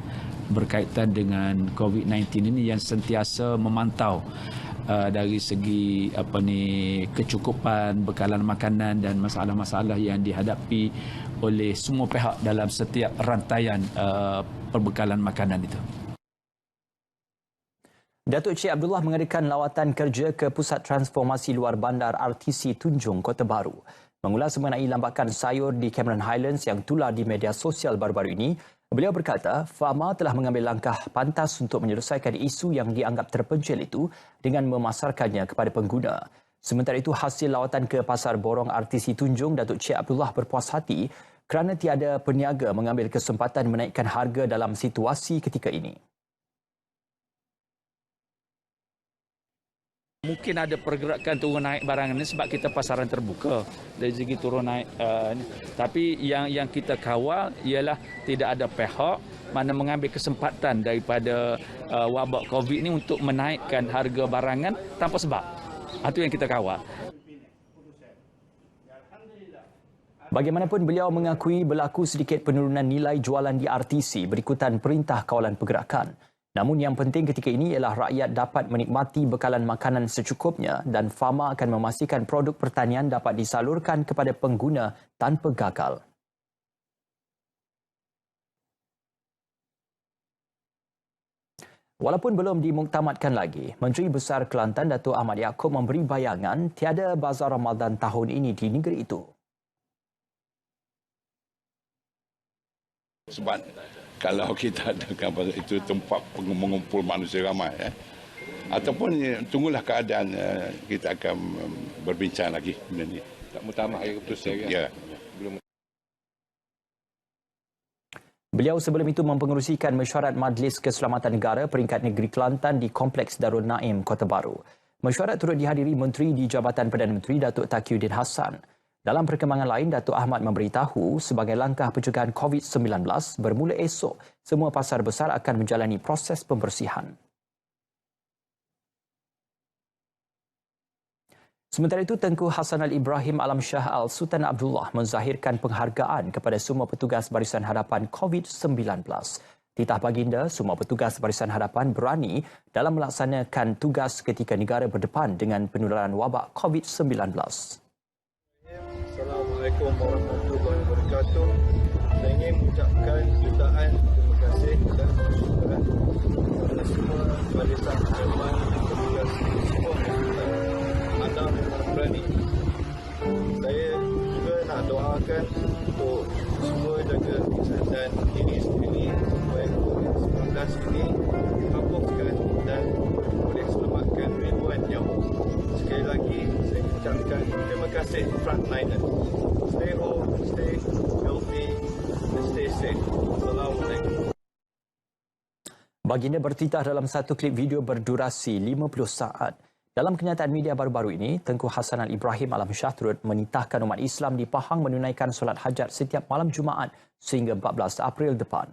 berkaitan dengan COVID-19 ini yang sentiasa memantau dari segi kecukupan bekalan makanan dan masalah-masalah yang dihadapi oleh semua pihak dalam setiap rantaian perbekalan makanan itu. Datuk Cik Abdullah mengadakan lawatan kerja ke Pusat Transformasi Luar Bandar RTC Tunjung, Kota Baru. Mengulas mengenai lambakan sayur di Cameron Highlands yang tular di media sosial baru-baru ini, beliau berkata Fama telah mengambil langkah pantas untuk menyelesaikan isu yang dianggap terpencil itu dengan memasarkannya kepada pengguna. Sementara itu, hasil lawatan ke Pasar Borong RTC Tunjung, Datuk Cik Abdullah berpuas hati kerana tiada peniaga mengambil kesempatan menaikkan harga dalam situasi ketika ini. Mungkin ada pergerakan turun naik barang ini sebab kita pasaran terbuka dari segi turun naik. Tapi yang kita kawal ialah tidak ada pihak mana mengambil kesempatan daripada wabak COVID ini untuk menaikkan harga barangan tanpa sebab. Itu yang kita kawal. Bagaimanapun, beliau mengakui berlaku sedikit penurunan nilai jualan di RTC berikutan Perintah Kawalan Pergerakan. Namun yang penting ketika ini ialah rakyat dapat menikmati bekalan makanan secukupnya dan Fama akan memastikan produk pertanian dapat disalurkan kepada pengguna tanpa gagal. Walaupun belum dimuktamadkan lagi, Menteri Besar Kelantan Datuk Ahmad Yaakob memberi bayangan tiada bazar Ramadan tahun ini di negeri itu. Sebab kalau kita adakan itu tempat mengumpul manusia ramai, ataupun tunggulah keadaan, kita akan berbincang lagi benda ni. Tak mutamak keputusan. Ya. Beliau sebelum itu mempengerusikan mesyuarat Majlis Keselamatan Negara peringkat negeri Kelantan di Kompleks Darul Naim, Kota Baru. Mesyuarat turut dihadiri Menteri di Jabatan Perdana Menteri Datuk Taqiyuddin Hassan. Dalam perkembangan lain, Datuk Ahmad memberitahu sebagai langkah pencegahan COVID-19 bermula esok, semua pasar besar akan menjalani proses pembersihan. Sementara itu, Tengku Hassanal Ibrahim Alam Shah Al-Sultan Abdullah menzahirkan penghargaan kepada semua petugas Barisan Hadapan COVID-19. Titah baginda, semua petugas Barisan Hadapan berani dalam melaksanakan tugas ketika negara berdepan dengan penularan wabak COVID-19. Assalamualaikum warahmatullahi wabarakatuh. Saya ingin mengucapkan jutaan terima kasih dan bersyukuran kepada semua barisan hadapan petugas semua hospital. Anda memang berani. Saya juga nak doakan untuk semua jaga kesihatan diri sendiri supaya COVID-19 ini dihapuskan dan boleh selamatkan ribuan nyawa. Sekali lagi, saya ucapkan terima kasih frontliners. Stay home, stay healthy, and stay safe. Assalamualaikum. Baginda bertitah dalam satu klip video berdurasi 50 saat. Dalam kenyataan media baru-baru ini, Tengku Hassanal Ibrahim Alam Shah turut menitahkan umat Islam di Pahang menunaikan solat hajat setiap malam Jumaat sehingga 14 April depan.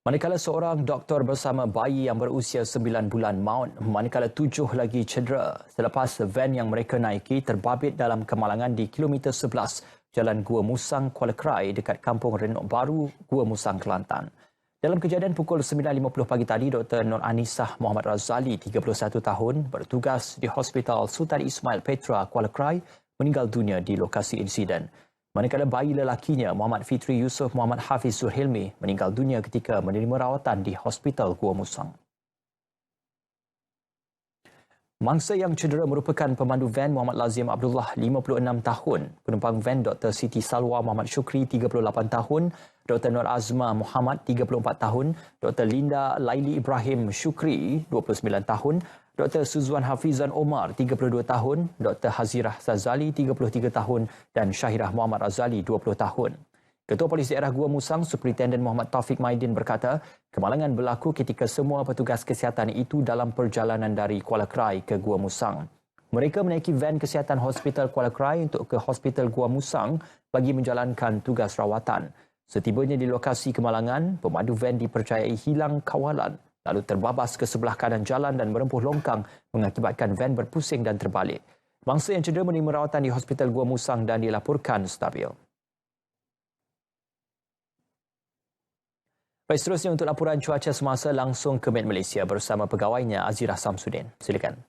Manakala seorang doktor bersama bayi yang berusia 9 bulan maut, manakala 7 lagi cedera selepas van yang mereka naiki terbabit dalam kemalangan di kilometer 11 Jalan Gua Musang, Kuala Krai dekat Kampung Renok Baru, Gua Musang, Kelantan. Dalam kejadian pukul 9.50 pagi tadi, Dr. Nur Anisah Muhammad Razali, 31 tahun, bertugas di Hospital Sultan Ismail Petra, Kuala Krai, meninggal dunia di lokasi insiden. Manakala bayi lelakinya, Muhammad Fitri Yusof Muhammad Hafiz Zulhilmi, meninggal dunia ketika menerima rawatan di Hospital Gua Musang. Mangsa yang cedera merupakan pemandu van Muhammad Lazim Abdullah, 56 tahun, penumpang van Dr. Siti Salwa Muhammad Syukri, 38 tahun, Dr. Nur Azma Muhammad, 34 tahun, Dr. Linda Laili Ibrahim Syukri, 29 tahun, Dr. Suzwan Hafizan Omar, 32 tahun, Dr. Hazirah Zazali, 33 tahun dan Syahirah Muhammad Azali, 20 tahun. Ketua Polis Daerah Gua Musang, Superintendent Muhammad Taufik Maidin berkata, kemalangan berlaku ketika semua petugas kesihatan itu dalam perjalanan dari Kuala Krai ke Gua Musang. Mereka menaiki van kesihatan Hospital Kuala Krai untuk ke Hospital Gua Musang bagi menjalankan tugas rawatan. Setibanya di lokasi kemalangan, pemandu van dipercayai hilang kawalan lalu terbabas ke sebelah kanan jalan dan merempuh longkang mengakibatkan van berpusing dan terbalik. Mangsa yang cedera menerima rawatan di Hospital Gua Musang dan dilaporkan stabil. Baik, seterusnya untuk laporan cuaca semasa langsung ke Met Malaysia bersama pegawainya Azirah Samsudin. Silakan.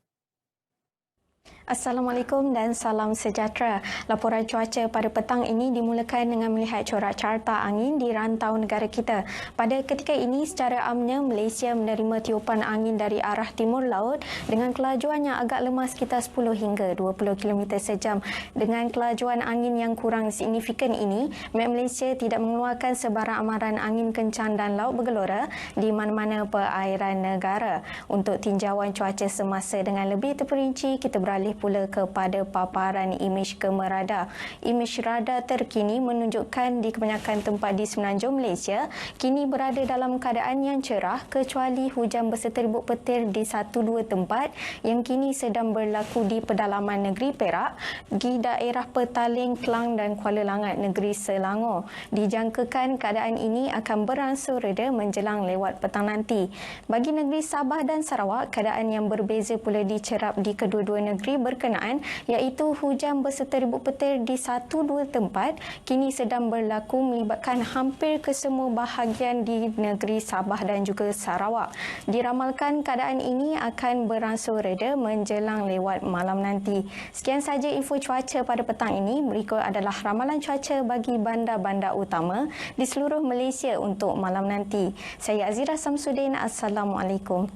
Assalamualaikum dan salam sejahtera. Laporan cuaca pada petang ini dimulakan dengan melihat corak carta angin di rantau negara kita. Pada ketika ini, secara amnya Malaysia menerima tiupan angin dari arah timur laut dengan kelajuan yang agak lemah sekitar 10 hingga 20 km sejam. Dengan kelajuan angin yang kurang signifikan ini, Met Malaysia tidak mengeluarkan sebarang amaran angin kencang dan laut bergelora di mana-mana perairan negara. Untuk tinjauan cuaca semasa dengan lebih terperinci, kita beralih pula kepada paparan imej kemerada. Imej radar terkini menunjukkan di kebanyakan tempat di semenanjung Malaysia kini berada dalam keadaan yang cerah kecuali hujan berserta ribut petir di 1-2 tempat yang kini sedang berlaku di pedalaman negeri Perak, di daerah Petaling, Klang dan Kuala Langat, negeri Selangor. Dijangkakan keadaan ini akan beransur reda menjelang lewat petang nanti. Bagi negeri Sabah dan Sarawak, keadaan yang berbeza pula dicerap di kedua-dua negeri berkenaan, iaitu hujan berserta ribut petir di 1-2 tempat kini sedang berlaku melibatkan hampir kesemua bahagian di negeri Sabah dan juga Sarawak. Diramalkan keadaan ini akan beransur reda menjelang lewat malam nanti. Sekian sahaja info cuaca pada petang ini. Berikut adalah ramalan cuaca bagi bandar-bandar utama di seluruh Malaysia untuk malam nanti. Saya Azirah Samsudin. Assalamualaikum.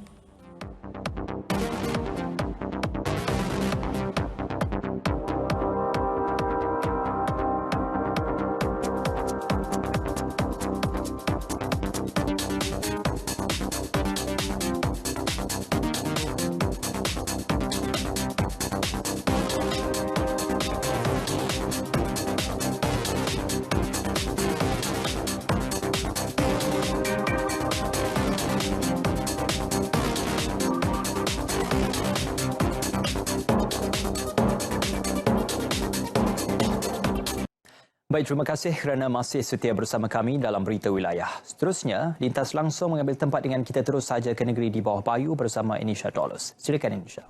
Baik, terima kasih kerana masih setia bersama kami dalam Berita Wilayah. Seterusnya, lintas langsung mengambil tempat dengan kita terus saja ke negeri di bawah bayu bersama Inisha Dollars. Silakan Inisha.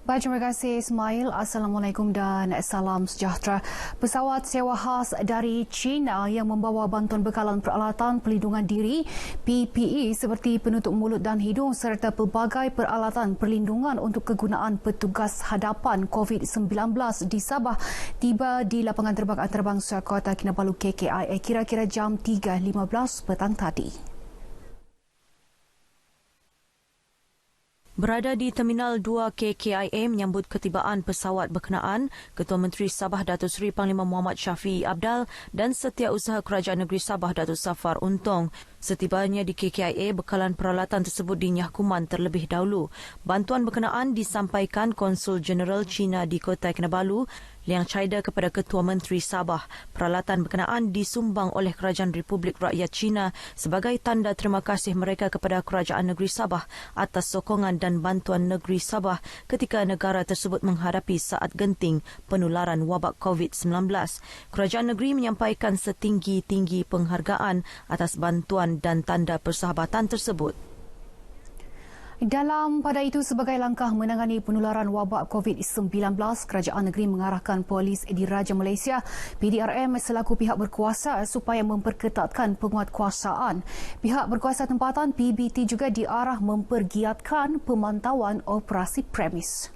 Baik, terima kasih Ismail. Assalamualaikum dan salam sejahtera. Pesawat sewa khas dari China yang membawa bantuan bekalan peralatan pelindungan diri PPE seperti penutup mulut dan hidung serta pelbagai peralatan perlindungan untuk kegunaan petugas hadapan COVID-19 di Sabah tiba di lapangan terbang antarabangsa Kota Kinabalu KKIA kira-kira jam 3.15 petang tadi. Berada di Terminal 2 KKIA menyambut ketibaan pesawat berkenaan, Ketua Menteri Sabah Datuk Seri Panglima Muhammad Syafiee Apdal dan Setiausaha Kerajaan Negeri Sabah Datuk Safar Untong. Setibanya di KKIA, bekalan peralatan tersebut dinyahkuman terlebih dahulu. Bantuan berkenaan disampaikan Konsul Jeneral China di Kota Kinabalu, Liang China kepada Ketua Menteri Sabah. Peralatan berkenaan disumbang oleh Kerajaan Republik Rakyat China sebagai tanda terima kasih mereka kepada Kerajaan Negeri Sabah atas sokongan dan bantuan negeri Sabah ketika negara tersebut menghadapi saat genting penularan wabak COVID-19. Kerajaan negeri menyampaikan setinggi-tinggi penghargaan atas bantuan dan tanda persahabatan tersebut. Dalam pada itu, sebagai langkah menangani penularan wabak COVID-19, Kerajaan Negeri mengarahkan Polis Diraja Malaysia PDRM selaku pihak berkuasa supaya memperketatkan penguatkuasaan. Pihak berkuasa tempatan PBT juga diarah mempergiatkan pemantauan operasi premis.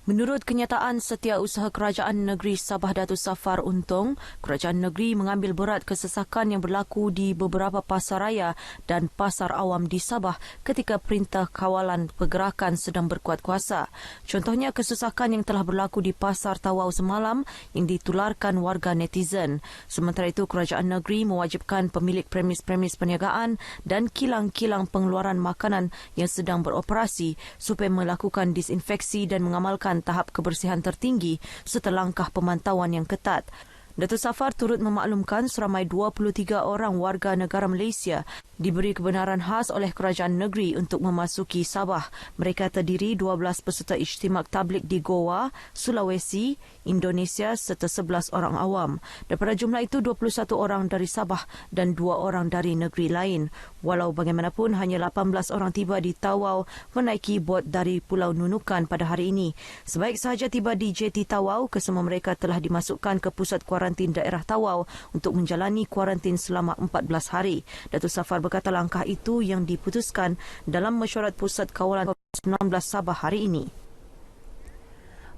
Menurut kenyataan Setiausaha Kerajaan Negeri Sabah Datuk Safar Untung, kerajaan negeri mengambil berat kesesakan yang berlaku di beberapa pasaraya dan pasar awam di Sabah ketika Perintah Kawalan Pergerakan sedang berkuat kuasa. Contohnya kesesakan yang telah berlaku di Pasar Tawau semalam yang ditularkan warga netizen. Sementara itu, kerajaan negeri mewajibkan pemilik premis-premis perniagaan dan kilang-kilang pengeluaran makanan yang sedang beroperasi supaya melakukan disinfeksi dan mengamalkan tahap kebersihan tertinggi serta langkah pemantauan yang ketat. Datuk Safar turut memaklumkan seramai 23 orang warga negara Malaysia diberi kebenaran khas oleh kerajaan negeri untuk memasuki Sabah. Mereka terdiri 12 peserta Ijtimak Tabligh di Goa, Sulawesi, Indonesia serta 11 orang awam. Daripada jumlah itu, 21 orang dari Sabah dan 2 orang dari negeri lain. Walau bagaimanapun, hanya 18 orang tiba di Tawau menaiki bot dari Pulau Nunukan pada hari ini. Sebaik sahaja tiba di JT Tawau, kesemua mereka telah dimasukkan ke pusat kuarantin daerah Tawau untuk menjalani kuarantin selama 14 hari. Datuk Safar berkata langkah itu yang diputuskan dalam mesyuarat Pusat Kawalan COVID-19 Sabah hari ini.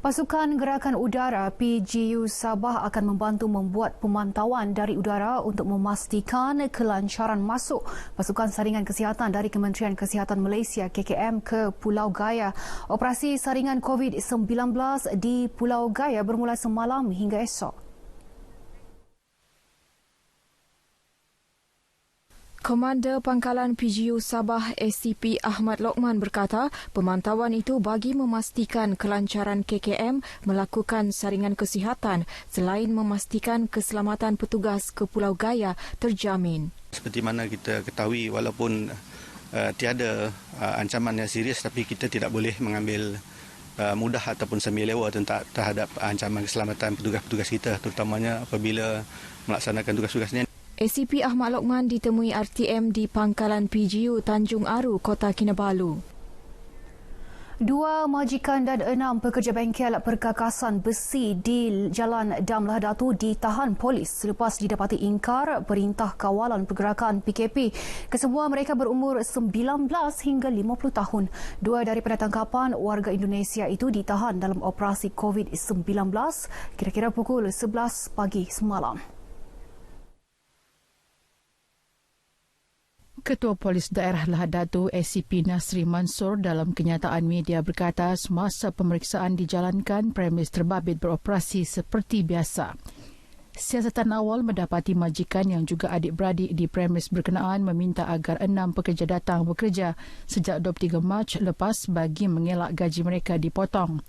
Pasukan Gerakan Udara PGU Sabah akan membantu membuat pemantauan dari udara untuk memastikan kelancaran masuk pasukan saringan kesihatan dari Kementerian Kesihatan Malaysia KKM ke Pulau Gaya. Operasi saringan COVID-19 di Pulau Gaya bermula semalam hingga esok. Komander Pangkalan PGU Sabah SCP Ahmad Lokman berkata pemantauan itu bagi memastikan kelancaran KKM melakukan saringan kesihatan selain memastikan keselamatan petugas ke Pulau Gaya terjamin. Seperti mana kita ketahui, walaupun tiada ancaman yang serius, tapi kita tidak boleh mengambil mudah ataupun semi-lewa terhadap ancaman keselamatan petugas-petugas kita, terutamanya apabila melaksanakan tugas-tugasnya. SCP Ahmad Lokman ditemui RTM di Pangkalan PGU Tanjung Aru, Kota Kinabalu. 2 majikan dan 6 pekerja bengkel perkakasan besi di Jalan Damlah Datu ditahan polis selepas didapati ingkar Perintah Kawalan Pergerakan PKP. Kesemua mereka berumur 19 hingga 50 tahun. 2 daripada tangkapan warga Indonesia itu ditahan dalam operasi COVID-19 kira-kira pukul 11 pagi semalam. Ketua Polis Daerah Lahad Datu SCP Nasri Mansur dalam kenyataan media berkata semasa pemeriksaan dijalankan, premis terbabit beroperasi seperti biasa. Siasatan awal mendapati majikan yang juga adik-beradik di premis berkenaan meminta agar 6 pekerja datang bekerja sejak 23 Mac lepas bagi mengelak gaji mereka dipotong.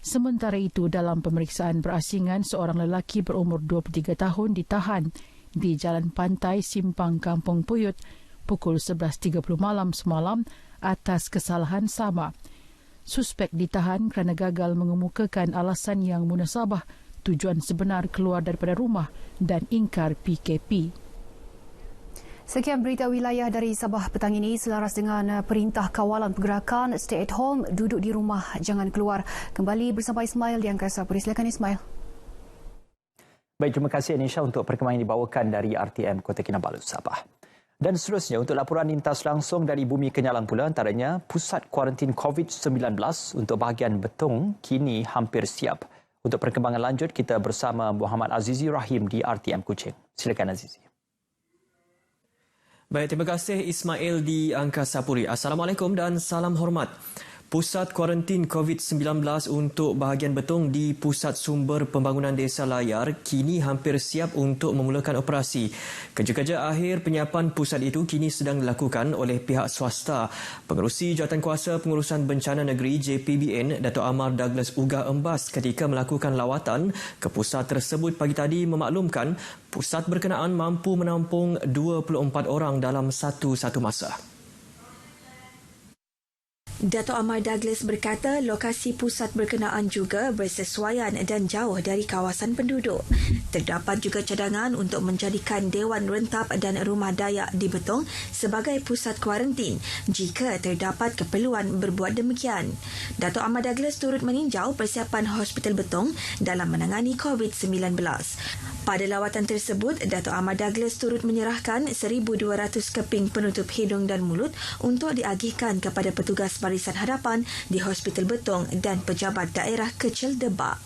Sementara itu, dalam pemeriksaan berasingan, seorang lelaki berumur 23 tahun ditahan di Jalan Pantai Simpang Kampung Puyut pukul 11.30 malam semalam atas kesalahan sama. Suspek ditahan kerana gagal mengemukakan alasan yang munasabah tujuan sebenar keluar daripada rumah dan ingkar PKP. Sekian berita wilayah dari Sabah petang ini selaras dengan Perintah Kawalan Pergerakan Stay at Home, duduk di rumah, jangan keluar. Kembali bersama Ismail di Angkasa Puri. Silakan Ismail. Baik, terima kasih Anisha untuk perkembangan yang dibawakan dari RTM Kota Kinabalu, Sabah. Dan seterusnya untuk laporan lintas langsung dari Bumi Kenyalang pula, antaranya pusat kuarantin COVID-19 untuk bahagian Betong kini hampir siap. Untuk perkembangan lanjut, kita bersama Muhammad Azizi Rahim di RTM Kuching. Silakan Azizi. Baik, terima kasih Ismail di Angkasa Puri. Assalamualaikum dan salam hormat. Pusat kuarantin COVID-19 untuk bahagian Betong di Pusat Sumber Pembangunan Desa Layar kini hampir siap untuk memulakan operasi. Kerja-kerja akhir penyiapan pusat itu kini sedang dilakukan oleh pihak swasta. Pengerusi Jawatankuasa Pengurusan Bencana Negeri JPBN, Dato' Amar Douglas Uga Embas ketika melakukan lawatan ke pusat tersebut pagi tadi memaklumkan pusat berkenaan mampu menampung 24 orang dalam satu masa. Dato' Amar Douglas berkata lokasi pusat berkenaan juga bersesuaian dan jauh dari kawasan penduduk. Terdapat juga cadangan untuk menjadikan Dewan Rentap dan Rumah Dayak di Betong sebagai pusat kuarantin jika terdapat keperluan berbuat demikian. Dato' Amar Douglas turut meninjau persiapan Hospital Betong dalam menangani COVID-19. Pada lawatan tersebut, Dato' Amar Douglas turut menyerahkan 1,200 keping penutup hidung dan mulut untuk diagihkan kepada petugas Barisan Hadapan di Hospital Betong dan Pejabat Daerah Kecil Debak.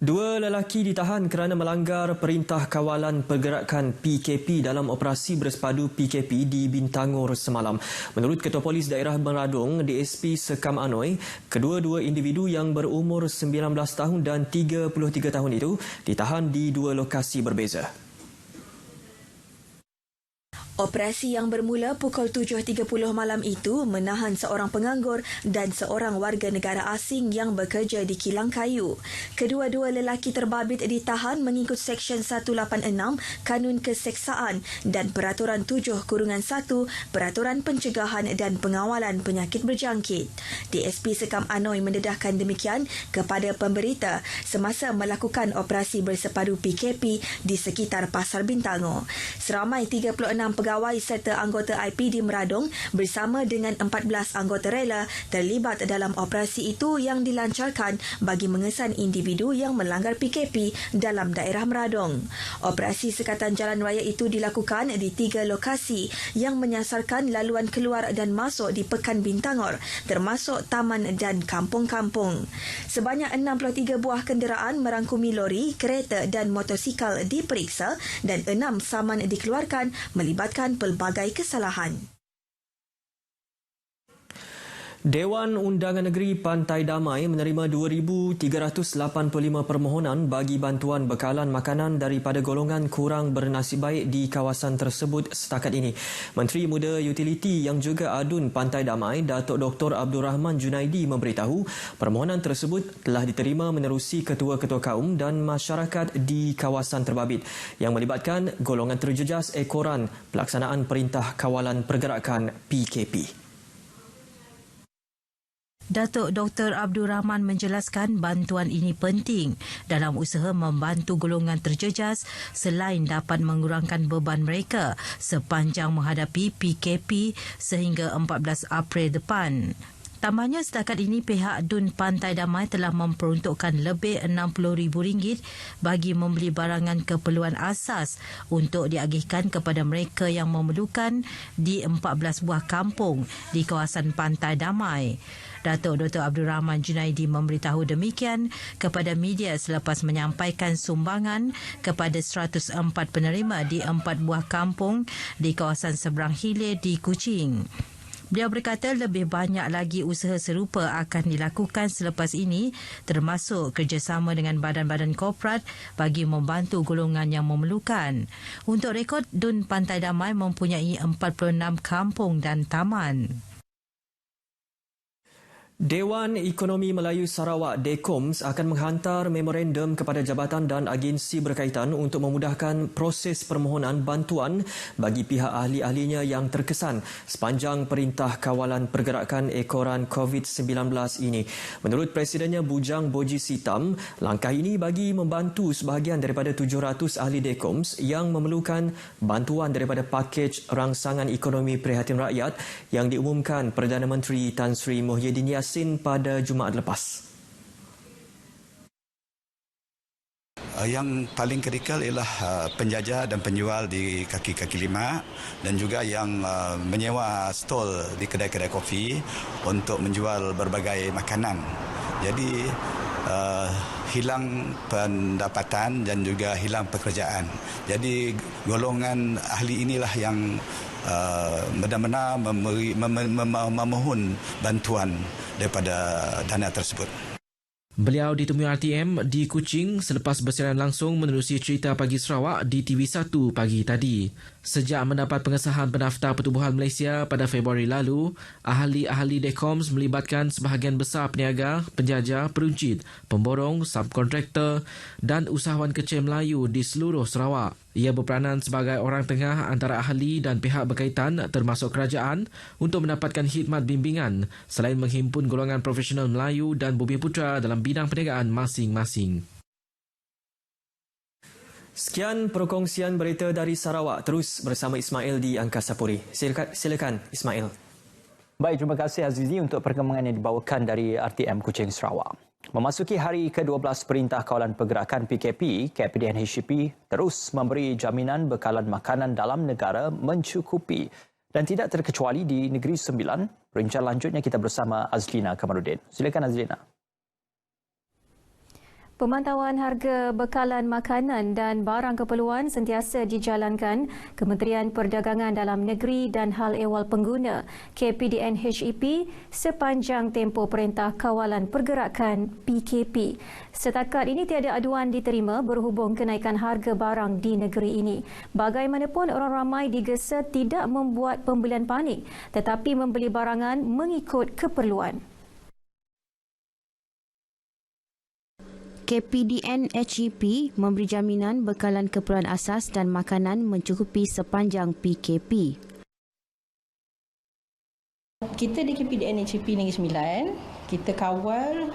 Dua lelaki ditahan kerana melanggar Perintah Kawalan Pergerakan PKP dalam operasi bersepadu PKP di Bintangor semalam. Menurut Ketua Polis Daerah Meradong, DSP Sekam Anoi, kedua-dua individu yang berumur 19 tahun dan 33 tahun itu ditahan di dua lokasi berbeza. Operasi yang bermula pukul 7.30 malam itu menahan seorang penganggur dan seorang warga negara asing yang bekerja di kilang kayu. Kedua-dua lelaki terbabit ditahan mengikut Seksyen 186 Kanun Keseksaan dan Peraturan 7/1 Peraturan Pencegahan dan Pengawalan Penyakit Berjangkit. DSP Sekam Anoi mendedahkan demikian kepada pemberita semasa melakukan operasi bersepadu PKP di sekitar Pasar Bintangor. Seramai 36 pegawai serta anggota IPD Meradong bersama dengan 14 anggota rela terlibat dalam operasi itu yang dilancarkan bagi mengesan individu yang melanggar PKP dalam daerah Meradong. Operasi sekatan jalan raya itu dilakukan di 3 lokasi yang menyasarkan laluan keluar dan masuk di Pekan Bintangor termasuk taman dan kampung-kampung. Sebanyak 63 buah kenderaan merangkumi lori, kereta dan motosikal diperiksa dan 6 saman dikeluarkan melibatkan pelbagai kesalahan. Dewan Undangan Negeri Pantai Damai menerima 2,385 permohonan bagi bantuan bekalan makanan daripada golongan kurang bernasib baik di kawasan tersebut setakat ini. Menteri Muda Utiliti yang juga adun Pantai Damai, Datuk Dr. Abdul Rahman Junaidi memberitahu permohonan tersebut telah diterima menerusi ketua-ketua kaum dan masyarakat di kawasan terbabit yang melibatkan golongan terjejas ekoran pelaksanaan Perintah Kawalan Pergerakan PKP. Datuk Dr. Abdul Rahman menjelaskan bantuan ini penting dalam usaha membantu golongan terjejas selain dapat mengurangkan beban mereka sepanjang menghadapi PKP sehingga 14 April depan. Tambahnya setakat ini pihak DUN Pantai Damai telah memperuntukkan lebih RM60,000 bagi membeli barangan keperluan asas untuk diagihkan kepada mereka yang memerlukan di 14 buah kampung di kawasan Pantai Damai. Datuk Dr. Abdul Rahman Junaidi memberitahu demikian kepada media selepas menyampaikan sumbangan kepada 104 penerima di 4 buah kampung di kawasan seberang hilir di Kuching. Beliau berkata lebih banyak lagi usaha serupa akan dilakukan selepas ini termasuk kerjasama dengan badan-badan korporat bagi membantu golongan yang memerlukan. Untuk rekod, DUN Pantai Damai mempunyai 46 kampung dan taman. Dewan Ekonomi Melayu Sarawak DEKOMS akan menghantar memorandum kepada jabatan dan agensi berkaitan untuk memudahkan proses permohonan bantuan bagi pihak ahli-ahlinya yang terkesan sepanjang Perintah Kawalan Pergerakan Ekoran COVID-19 ini. Menurut Presidennya Bujang Boji Sitam, langkah ini bagi membantu sebahagian daripada 700 ahli DEKOMS yang memerlukan bantuan daripada pakej rangsangan ekonomi prihatin rakyat yang diumumkan Perdana Menteri Tan Sri Muhyiddin Yassin pada Jumaat lepas. Yang paling kritikal ialah penjajah dan penjual di kaki-kaki lima dan juga yang menyewa stol di kedai-kedai kopi untuk menjual berbagai makanan. Jadi hilang pendapatan dan juga hilang pekerjaan. Jadi golongan ahli inilah yang benar-benar memohon bantuan daripada dana tersebut. Beliau ditemui RTM di Kuching selepas bersiaran langsung menerusi Cerita Pagi Sarawak di TV1 pagi tadi. Sejak mendapat pengesahan Pendaftar Pertubuhan Malaysia pada Februari lalu, ahli-ahli DEKOMS melibatkan sebahagian besar peniaga, penjajah, peruncit, pemborong, subkontraktor dan usahawan kecil Melayu di seluruh Sarawak. Ia berperanan sebagai orang tengah antara ahli dan pihak berkaitan termasuk kerajaan untuk mendapatkan khidmat bimbingan selain menghimpun golongan profesional Melayu dan Bumiputra dalam bidang perniagaan masing-masing. Sekian perkongsian berita dari Sarawak. Terus bersama Ismail di Angkasa Puri. Silakan Ismail. Baik, terima kasih Azizi untuk perkembangan yang dibawakan dari RTM Kuching Sarawak. Memasuki hari ke-12 Perintah Kawalan Pergerakan PKP, KPDN HCP terus memberi jaminan bekalan makanan dalam negara mencukupi Dan tidak terkecuali di Negeri Sembilan, rencana lanjutnya kita bersama Azlina Kamarudin. Silakan Azlina. Pemantauan harga bekalan makanan dan barang keperluan sentiasa dijalankan Kementerian Perdagangan Dalam Negeri dan Hal Ehwal Pengguna KPDN HEP sepanjang tempoh Perintah Kawalan Pergerakan PKP. Setakat ini tiada aduan diterima berhubung kenaikan harga barang di negeri ini. Bagaimanapun orang ramai digesa tidak membuat pembelian panik tetapi membeli barangan mengikut keperluan. KPDN HEP memberi jaminan bekalan keperluan asas dan makanan mencukupi sepanjang PKP. Kita di KPDN HEP Negeri Sembilan, kita kawal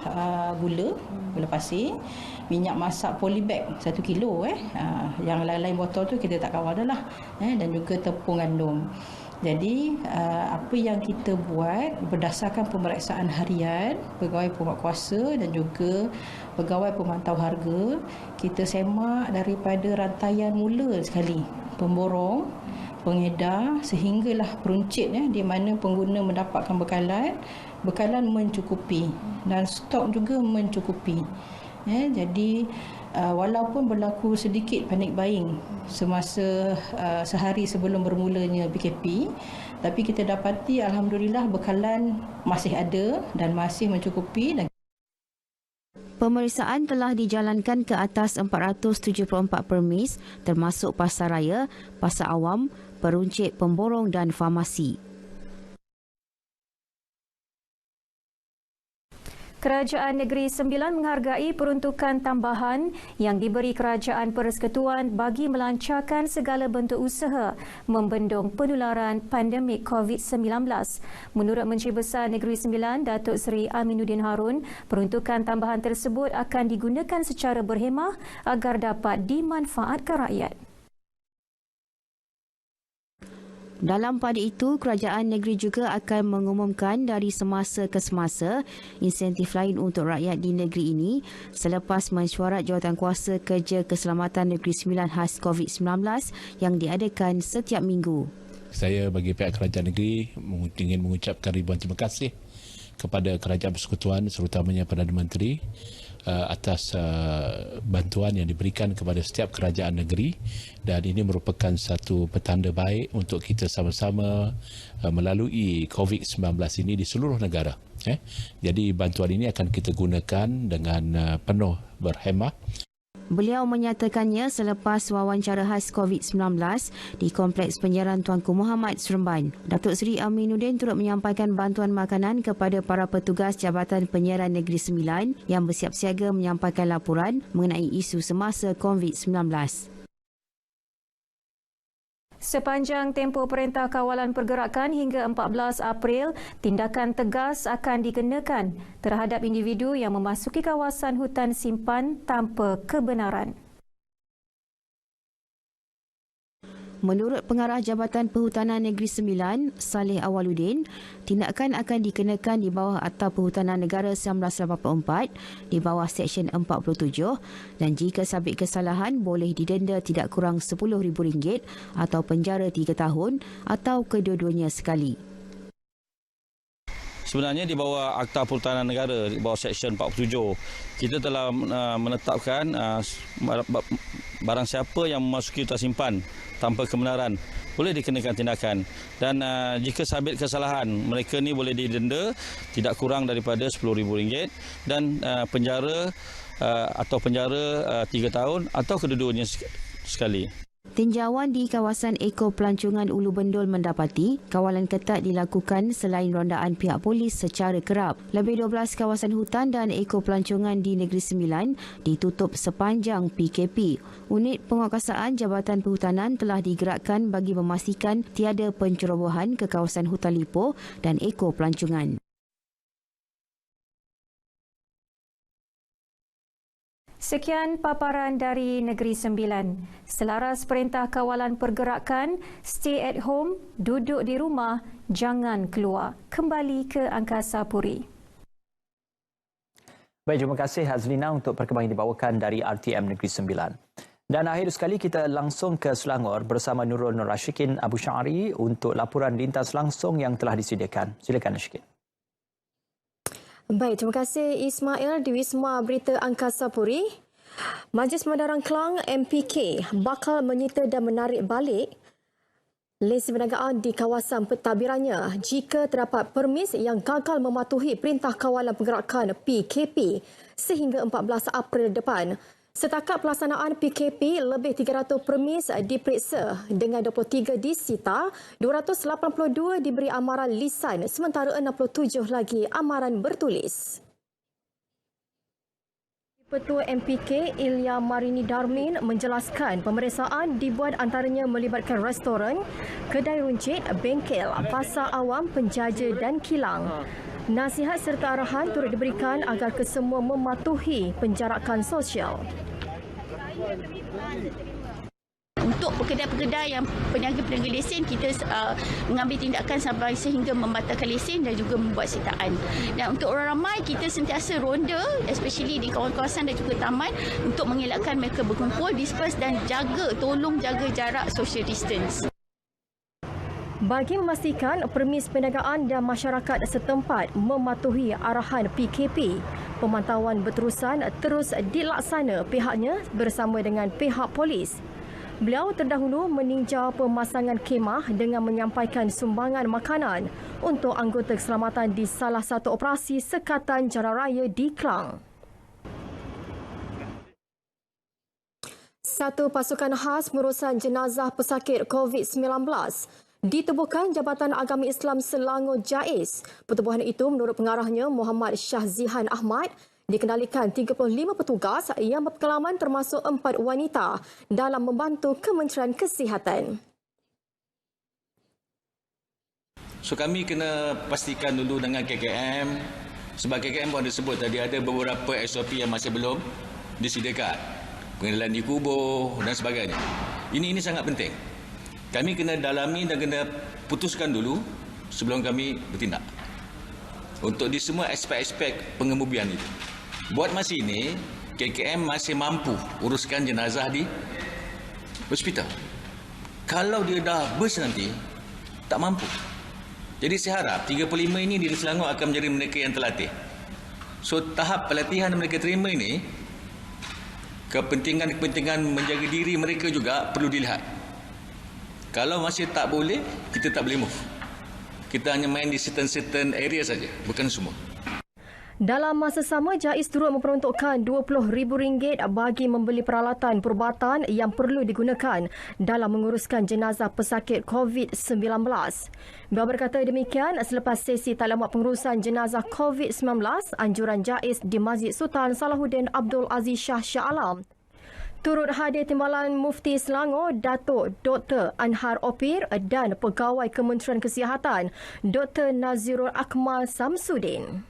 gula pasir, minyak masak polybag 1 kilo. Yang lain-lain botol tu kita tak kawal dah lah. Dan juga tepung gandum. Jadi apa yang kita buat berdasarkan pemeriksaan harian pegawai penguatkuasa dan juga pegawai pemantau harga, kita semak daripada rantaian mula sekali, pemborong, pengedar sehinggalah peruncit di mana pengguna mendapatkan bekalan mencukupi dan stok juga mencukupi. Jadi walaupun berlaku sedikit panik buying semasa sehari sebelum bermulanya PKP, tapi kita dapati alhamdulillah bekalan masih ada dan masih mencukupi. Pemeriksaan telah dijalankan ke atas 474 permis termasuk pasar raya, pasar awam, peruncit, pemborong dan farmasi. Kerajaan Negeri Sembilan menghargai peruntukan tambahan yang diberi Kerajaan Persekutuan bagi melancarkan segala bentuk usaha membendung penularan pandemik COVID-19. Menurut Menteri Besar Negeri Sembilan, Datuk Seri Aminuddin Harun, peruntukan tambahan tersebut akan digunakan secara berhemah agar dapat dimanfaatkan rakyat. Dalam pada itu, kerajaan negeri juga akan mengumumkan dari semasa ke semasa insentif lain untuk rakyat di negeri ini selepas mesyuarat Jawatankuasa Kerja Keselamatan Negeri Sembilan khas COVID-19 yang diadakan setiap minggu. Saya bagi pihak kerajaan negeri ingin mengucapkan ribuan terima kasih kepada Kerajaan Persekutuan terutamanya Perdana Menteri atas bantuan yang diberikan kepada setiap kerajaan negeri, dan ini merupakan satu petanda baik untuk kita sama-sama melalui COVID-19 ini di seluruh negara. Jadi bantuan ini akan kita gunakan dengan penuh berhemah. Beliau menyatakannya selepas wawancara khas COVID-19 di Kompleks Penyiaran Tuanku Muhammad Seremban. Datuk Seri Aminuddin turut menyampaikan bantuan makanan kepada para petugas Jabatan Penyiaran Negeri Sembilan yang bersiap siaga menyampaikan laporan mengenai isu semasa COVID-19. Sepanjang tempoh Perintah Kawalan Pergerakan hingga 14 April, tindakan tegas akan dikenakan terhadap individu yang memasuki kawasan hutan simpan tanpa kebenaran. Menurut Pengarah Jabatan Perhutanan Negeri Sembilan, Saleh Awaluddin, tindakan akan dikenakan di bawah Akta Perhutanan Negara 1984 di bawah Seksyen 47 dan jika sabit kesalahan boleh didenda tidak kurang RM10,000 atau penjara 3 tahun atau kedua-duanya sekali. Sebenarnya di bawah Akta Perhutanan Negara, di bawah Seksyen 47, kita telah menetapkan barang siapa yang memasuki hutan simpan tanpa kebenaran boleh dikenakan tindakan. Dan jika sabit kesalahan, mereka ni boleh didenda tidak kurang daripada RM10,000 dan penjara atau penjara 3 tahun atau kedua-duanya sekali. Tinjauan di kawasan Eko Pelancongan Ulu Bendul mendapati kawalan ketat dilakukan selain rondaan pihak polis secara kerap. Lebih 12 kawasan hutan dan Eko Pelancongan di Negeri Sembilan ditutup sepanjang PKP. Unit Penguatkuasaan Jabatan Perhutanan telah digerakkan bagi memastikan tiada pencerobohan ke kawasan hutan Lipoh dan Eko Pelancongan. Sekian paparan dari Negeri Sembilan. Selaras Perintah Kawalan Pergerakan, stay at home, duduk di rumah, jangan keluar. Kembali ke Angkasa Puri. Baik, terima kasih Hazlina untuk perkembangan yang dibawakan dari RTM Negeri Sembilan. Dan akhir sekali kita langsung ke Selangor bersama Nurul Nur Rashikin Abu Syari untuk laporan lintas langsung yang telah disediakan. Silakan Rashikin. Baik, terima kasih Ismail di Wisma Berita Angkasa Puri. Majlis Mandaran Klang MPK bakal menyita dan menarik balik lesen perniagaan di kawasan pentadbirannya jika terdapat permis yang gagal mematuhi Perintah Kawalan Pergerakan PKP sehingga 14 April depan. Setakat pelaksanaan PKP, lebih 300 permis diperiksa dengan 23 disita, 282 diberi amaran lisan sementara 67 lagi amaran bertulis. Ketua MPK Ilya Marini Darmin menjelaskan pemeriksaan dibuat antaranya melibatkan restoran, kedai runcit, bengkel, pasar awam, penjaja dan kilang. Nasihat serta arahan turut diberikan agar kesemua mematuhi penjarakan sosial. Untuk pekedai-pekedai yang peniaga-peniaga lesen, kita mengambil tindakan sampai sehingga membatalkan lesen dan juga membuat sitaan. Dan untuk orang ramai, kita sentiasa ronda, especially di kawasan dan juga taman untuk mengelakkan mereka berkumpul, disperse dan tolong jaga jarak social distance. Bagi memastikan permis perniagaan dan masyarakat setempat mematuhi arahan PKP, pemantauan berterusan terus dilaksana pihaknya bersama dengan pihak polis. Beliau terdahulu meninjau pemasangan khemah dengan menyampaikan sumbangan makanan untuk anggota keselamatan di salah satu operasi sekatan jalan raya di Klang. Satu pasukan khas pengurusan jenazah pesakit COVID-19 ditubuhkan Jabatan Agama Islam Selangor JAIS. Pertubuhan itu menurut pengarahnya Muhammad Syahzihan Ahmad dikendalikan 35 petugas yang berpengalaman termasuk 4 wanita dalam membantu Kementerian Kesihatan. So kami kena pastikan dulu dengan KKM, sebab KKM pun ada sebut tadi ada beberapa SOP yang masih belum disediakan. Pengenalan di kubur dan sebagainya. Ini sangat penting. Kami kena dalami dan kena putuskan dulu sebelum kami bertindak. Untuk di semua aspek-aspek pengemudian itu. Buat masa ini, KKM masih mampu uruskan jenazah di hospital. Kalau dia dah bers nanti, tak mampu. Jadi saya harap 35 ini di Selangor akan menjadi mereka yang terlatih. So tahap pelatihan mereka terima ini, kepentingan-kepentingan menjaga diri mereka juga perlu dilihat. Kalau masih tak boleh, kita tak boleh move. Kita hanya main di certain area saja, bukan semua. Dalam masa sama, JAIS turut memperuntukkan RM20,000 bagi membeli peralatan perubatan yang perlu digunakan dalam menguruskan jenazah pesakit COVID-19. Beliau berkata demikian selepas sesi taklimat pengurusan jenazah COVID-19 anjuran JAIS di Masjid Sultan Salahuddin Abdul Aziz Shah Shah Alam. Turut hadir Timbalan Mufti Selangor, Datuk Dr. Anhar Opir dan Pegawai Kementerian Kesihatan, Dr. Nazirul Akmal Samsudin.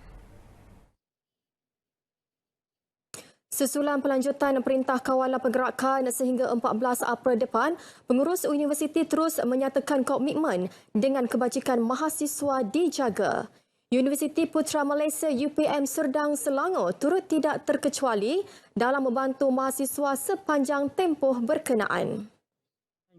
Susulan pelanjutan Perintah Kawalan Pergerakan sehingga 14 April depan, pengurus universiti terus menyatakan komitmen dengan kebajikan mahasiswa dijaga. Universiti Putra Malaysia UPM Serdang Selangor turut tidak terkecuali dalam membantu mahasiswa sepanjang tempoh berkenaan.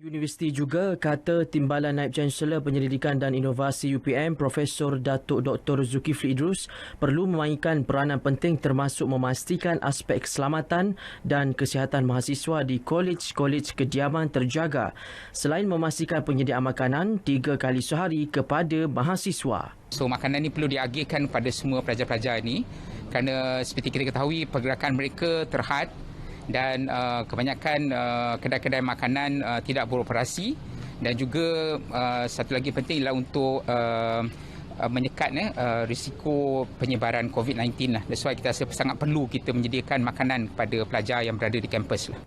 Universiti juga kata Timbalan Naib Chancellor Penyelidikan dan Inovasi UPM Profesor Datuk Dr. Zulkifli Idrus perlu memainkan peranan penting termasuk memastikan aspek keselamatan dan kesihatan mahasiswa di kolej-kolej kediaman terjaga selain memastikan penyediaan makanan 3 kali sehari kepada mahasiswa. So makanan ini perlu diagihkan pada semua pelajar-pelajar ini kerana seperti kita ketahui pergerakan mereka terhad dan kebanyakan kedai-kedai makanan tidak beroperasi dan juga satu lagi penting ialah untuk menyekat risiko penyebaran COVID-19 lah. That's why kita rasa sangat perlu kita menyediakan makanan kepada pelajar yang berada di kampus lah.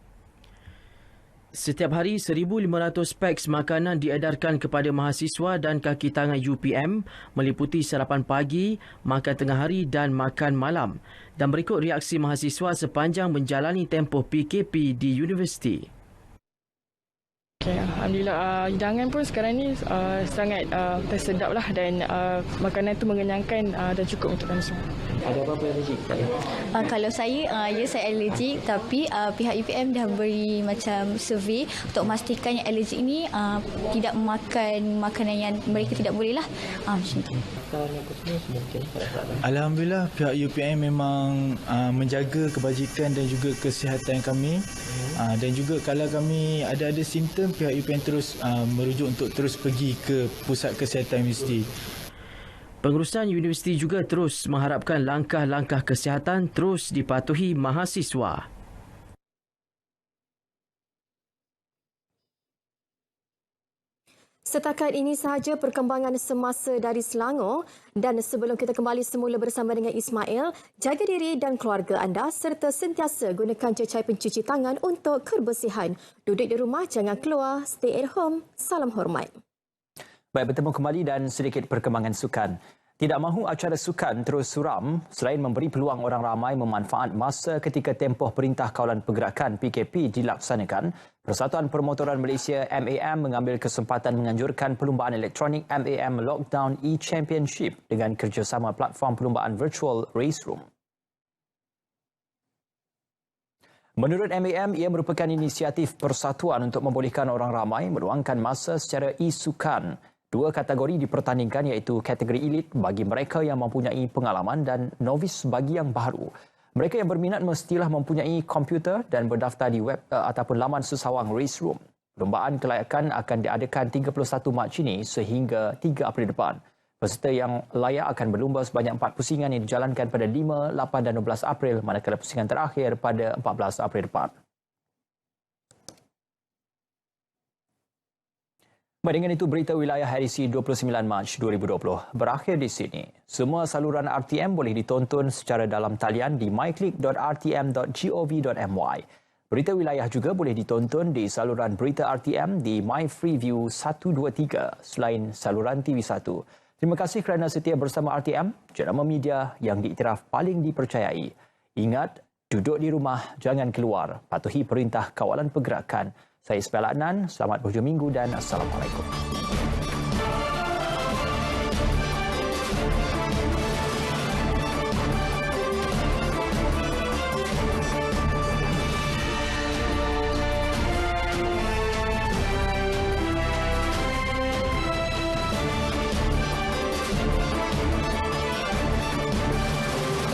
Setiap hari 1,500 peks makanan diedarkan kepada mahasiswa dan kaki tangan UPM meliputi sarapan pagi, makan tengah hari dan makan malam. Dan berikut reaksi mahasiswa sepanjang menjalani tempoh PKP di universiti. Okay, Alhamdulillah hidangan pun sekarang ni sangat tersedap lah dan makanan tu mengenyangkan dan cukup untuk kami semua. Ada apa-apa alergik tak ya? Kalau saya, saya alergik, tapi pihak UPM dah beri macam survey untuk memastikan yang alergik ni tidak memakan makanan yang mereka tidak boleh lah. Macam tu. Alhamdulillah pihak UPM memang menjaga kebajikan dan juga kesihatan kami. Dan juga kalau kami ada simptom, pihak UPM terus merujuk untuk terus pergi ke pusat kesihatan universiti. Pengurusan universiti juga terus mengharapkan langkah-langkah kesihatan terus dipatuhi mahasiswa. Setakat ini sahaja perkembangan semasa dari Selangor, dan sebelum kita kembali semula bersama dengan Ismail, jaga diri dan keluarga anda serta sentiasa gunakan cecair pencuci tangan untuk kebersihan. Duduk di rumah, jangan keluar, stay at home. Salam hormat. Baik, bertemu kembali dan sedikit perkembangan sukan. Tidak mahu acara sukan terus suram selain memberi peluang orang ramai memanfaat masa ketika tempoh Perintah Kawalan Pergerakan PKP dilaksanakan, Persatuan Permotoran Malaysia MAM mengambil kesempatan menganjurkan perlumbaan elektronik MAM Lockdown E-Championship dengan kerjasama platform perlumbaan virtual Race Room. Menurut MAM, ia merupakan inisiatif persatuan untuk membolehkan orang ramai meluangkan masa secara e-sukan. Dua kategori dipertandingkan iaitu kategori elit bagi mereka yang mempunyai pengalaman dan novis bagi yang baru. Mereka yang berminat mestilah mempunyai komputer dan berdaftar di web ataupun laman sesawang Race Room. Perlumbaan kelayakan akan diadakan 31 Mac ini sehingga 3 April depan. Peserta yang layak akan berlumba sebanyak 4 pusingan yang dijalankan pada 5, 8 dan 12 April, manakala pusingan terakhir pada 14 April depan. Dengan itu, berita wilayah edisi 29 Mac 2020 berakhir di sini. Semua saluran RTM boleh ditonton secara dalam talian di myclick.rtm.gov.my. Berita wilayah juga boleh ditonton di saluran berita RTM di My Freeview 123 selain saluran TV1. Terima kasih kerana setia bersama RTM, jenama media yang diiktiraf paling dipercayai. Ingat, duduk di rumah, jangan keluar. Patuhi Perintah Kawalan Pergerakan. Saya Ismail Adnan, selamat berhujung minggu dan Assalamualaikum.